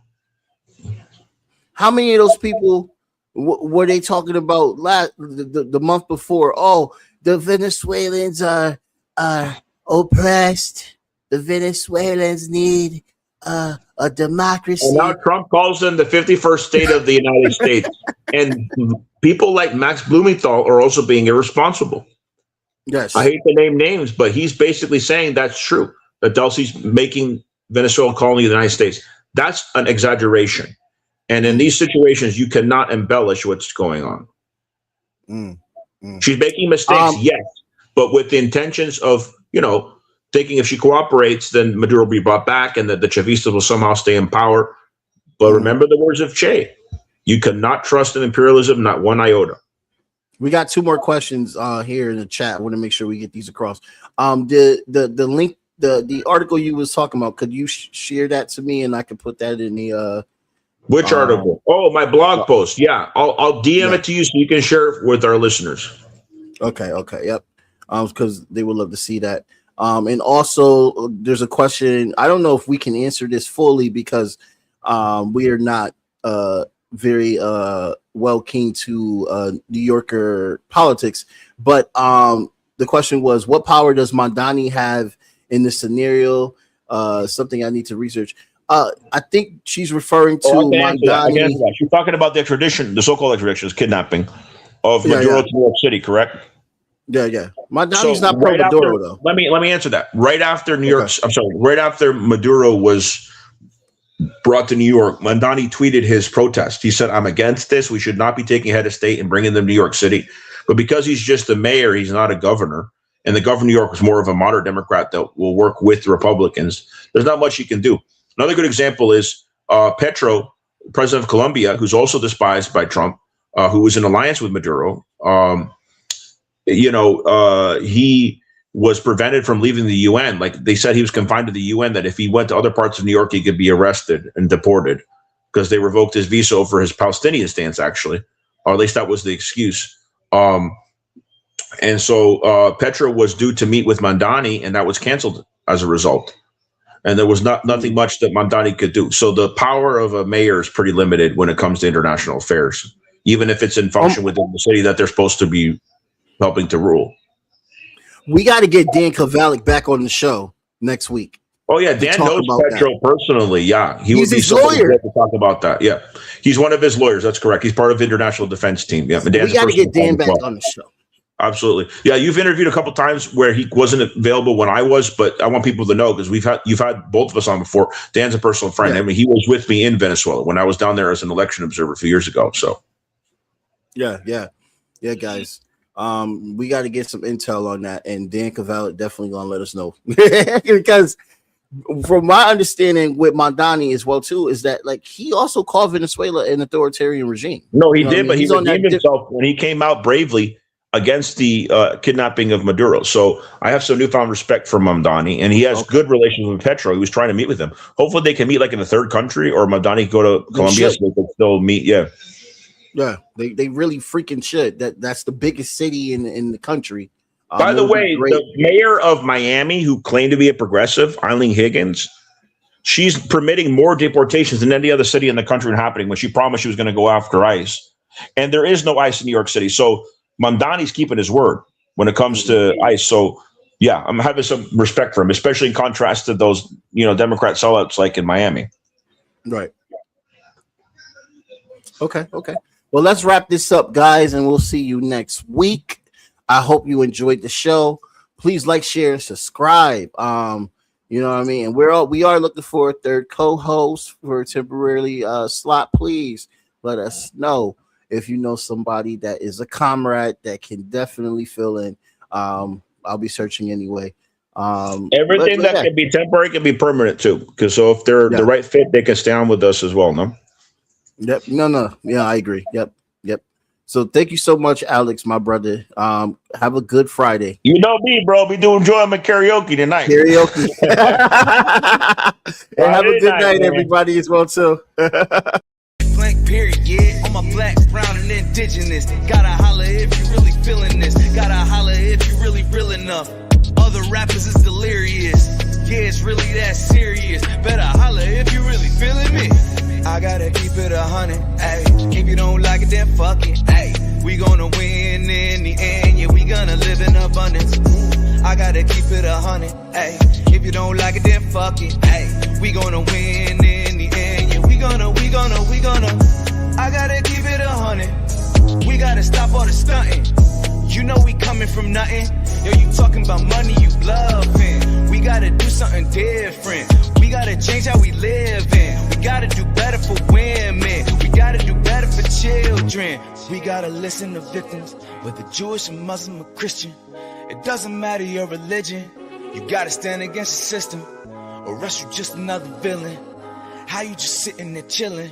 How many of those people were they talking about the month before? Oh, the Venezuelans are oppressed. The Venezuelans need a democracy. And now Trump calls them the 51st state of the United States. And people like Max Blumenthal are also being irresponsible. Yes. I hate to name names, but he's basically saying that's true, that Dulce's making Venezuela a colony of the United States. That's an exaggeration. And in these situations, you cannot embellish what's going on. She's making mistakes, yes, but with the intentions of, thinking if she cooperates, then Maduro will be brought back and that the Chavistas will somehow stay in power. But remember the words of Che. You cannot trust in imperialism, not one iota. We got 2 more questions here in the chat. I want to make sure we get these across. The link, the article you was talking about, could you share that to me and I can put that in the which article? Oh, my blog post. Yeah, I'll DM it to you so you can share it with our listeners. Okay, yep. Because they would love to see that. And also, there's a question. I don't know if we can answer this fully because we are not very well keen to New Yorker politics. But the question was, what power does Mamdani have in this scenario? Something I need to research. I think she's referring to Mamdani. She's talking about the extradition, the so-called extradition, kidnapping of Maduro to New York City, correct? Yeah. Mamdani's not pro Maduro though. Let me answer that. Right after right after Maduro was brought to New York, Mamdani tweeted his protest. He said, "I'm against this. We should not be taking head of state and bringing them to New York City. But because he's just the mayor, he's not a governor. And the governor of New York is more of a moderate Democrat that will work with the Republicans. There's not much he can do. Another good example is Petro, president of Colombia, who's also despised by Trump, who was in alliance with Maduro. He was prevented from leaving the UN. Like they said, he was confined to the UN, that if he went to other parts of New York, he could be arrested and deported because they revoked his visa over his Palestinian stance, actually. Or at least that was the excuse. And so Petro was due to meet with Mandani, and that was canceled as a result. And there was nothing much that Mandani could do. So the power of a mayor is pretty limited when it comes to international affairs, even if it's in function within the city that they're supposed to be helping to rule. We got to get Dan Kovalik back on the show next week. Oh yeah, Dan knows Petro personally. Yeah, he would be so lawyer to talk about that. Yeah, he's one of his lawyers. That's correct. He's part of the international defense team. Yeah, but we got to get Dan back on the show. Absolutely. Yeah, you've interviewed a couple times where he wasn't available when I was, but I want people to know because you've had both of us on before. Dan's a personal friend. Yeah. I mean, he was with me in Venezuela when I was down there as an election observer a few years ago. So, yeah, guys. We got to get some intel on that, and Dan Kovalik definitely gonna let us know because from my understanding with Mandani as well too is that like he also called Venezuela an authoritarian regime. No, he did, but he redeemed himself when he came out bravely against the kidnapping of Maduro. So I have some newfound respect for Mamdani, and he has good relations with Petro. He was trying to meet with him. Hopefully they can meet like in a third country, or Mamdani can go to Colombia so they can still meet. Yeah, they really freaking should. That's the biggest city in the country. By the way, the mayor of Miami, who claimed to be a progressive, Eileen Higgins, she's permitting more deportations than any other city in the country happening when she promised she was going to go after ICE. And there is no ICE in New York City. So Mamdani's keeping his word when it comes to ICE. So, yeah, I'm having some respect for him, especially in contrast to those, Democrat sellouts like in Miami. Right. Okay. Well, let's wrap this up, guys, and we'll see you next week. I hope you enjoyed the show. Please like, share, and subscribe. You know what I mean? And we are looking for a third co-host for a temporarily slot. Please let us know. If you know somebody that is a comrade that can definitely fill in, I'll be searching anyway. Everything that can be temporary can be permanent too. Because so if they're the right fit, they can stay on with us as well. No. Yep. No. Yeah, I agree. Yep. So thank you so much, Alex, my brother. Have a good Friday. You know me, bro. Be doing enjoyment karaoke tonight. Karaoke. And have a good night, everybody, as well too. Blank period, yeah. On my black, brown, and indigenous. Gotta holler if you really feeling this. Gotta holler if you really real enough. Other rappers is delirious. Yeah, it's really that serious. Better holler if you really feeling me. I gotta keep it 100, ayy. If you don't like it, then fuck it, ayy. We gonna win in the end, yeah, we gonna live in abundance. I gotta keep it 100, ayy. If you don't like it, then fuck it, ayy. We gonna win in the end, yeah, we gonna. I gotta keep it 100. We gotta stop all the stunting. You know we coming from nothing. Yo, you talking about money, you bluffing. We gotta do something different. We gotta change how we live in. We gotta do better for women. We gotta do better for children. We gotta listen to victims, whether Jewish or Muslim or Christian. It doesn't matter your religion. You gotta stand against the system, or else you just another villain. How you just sitting there chilling?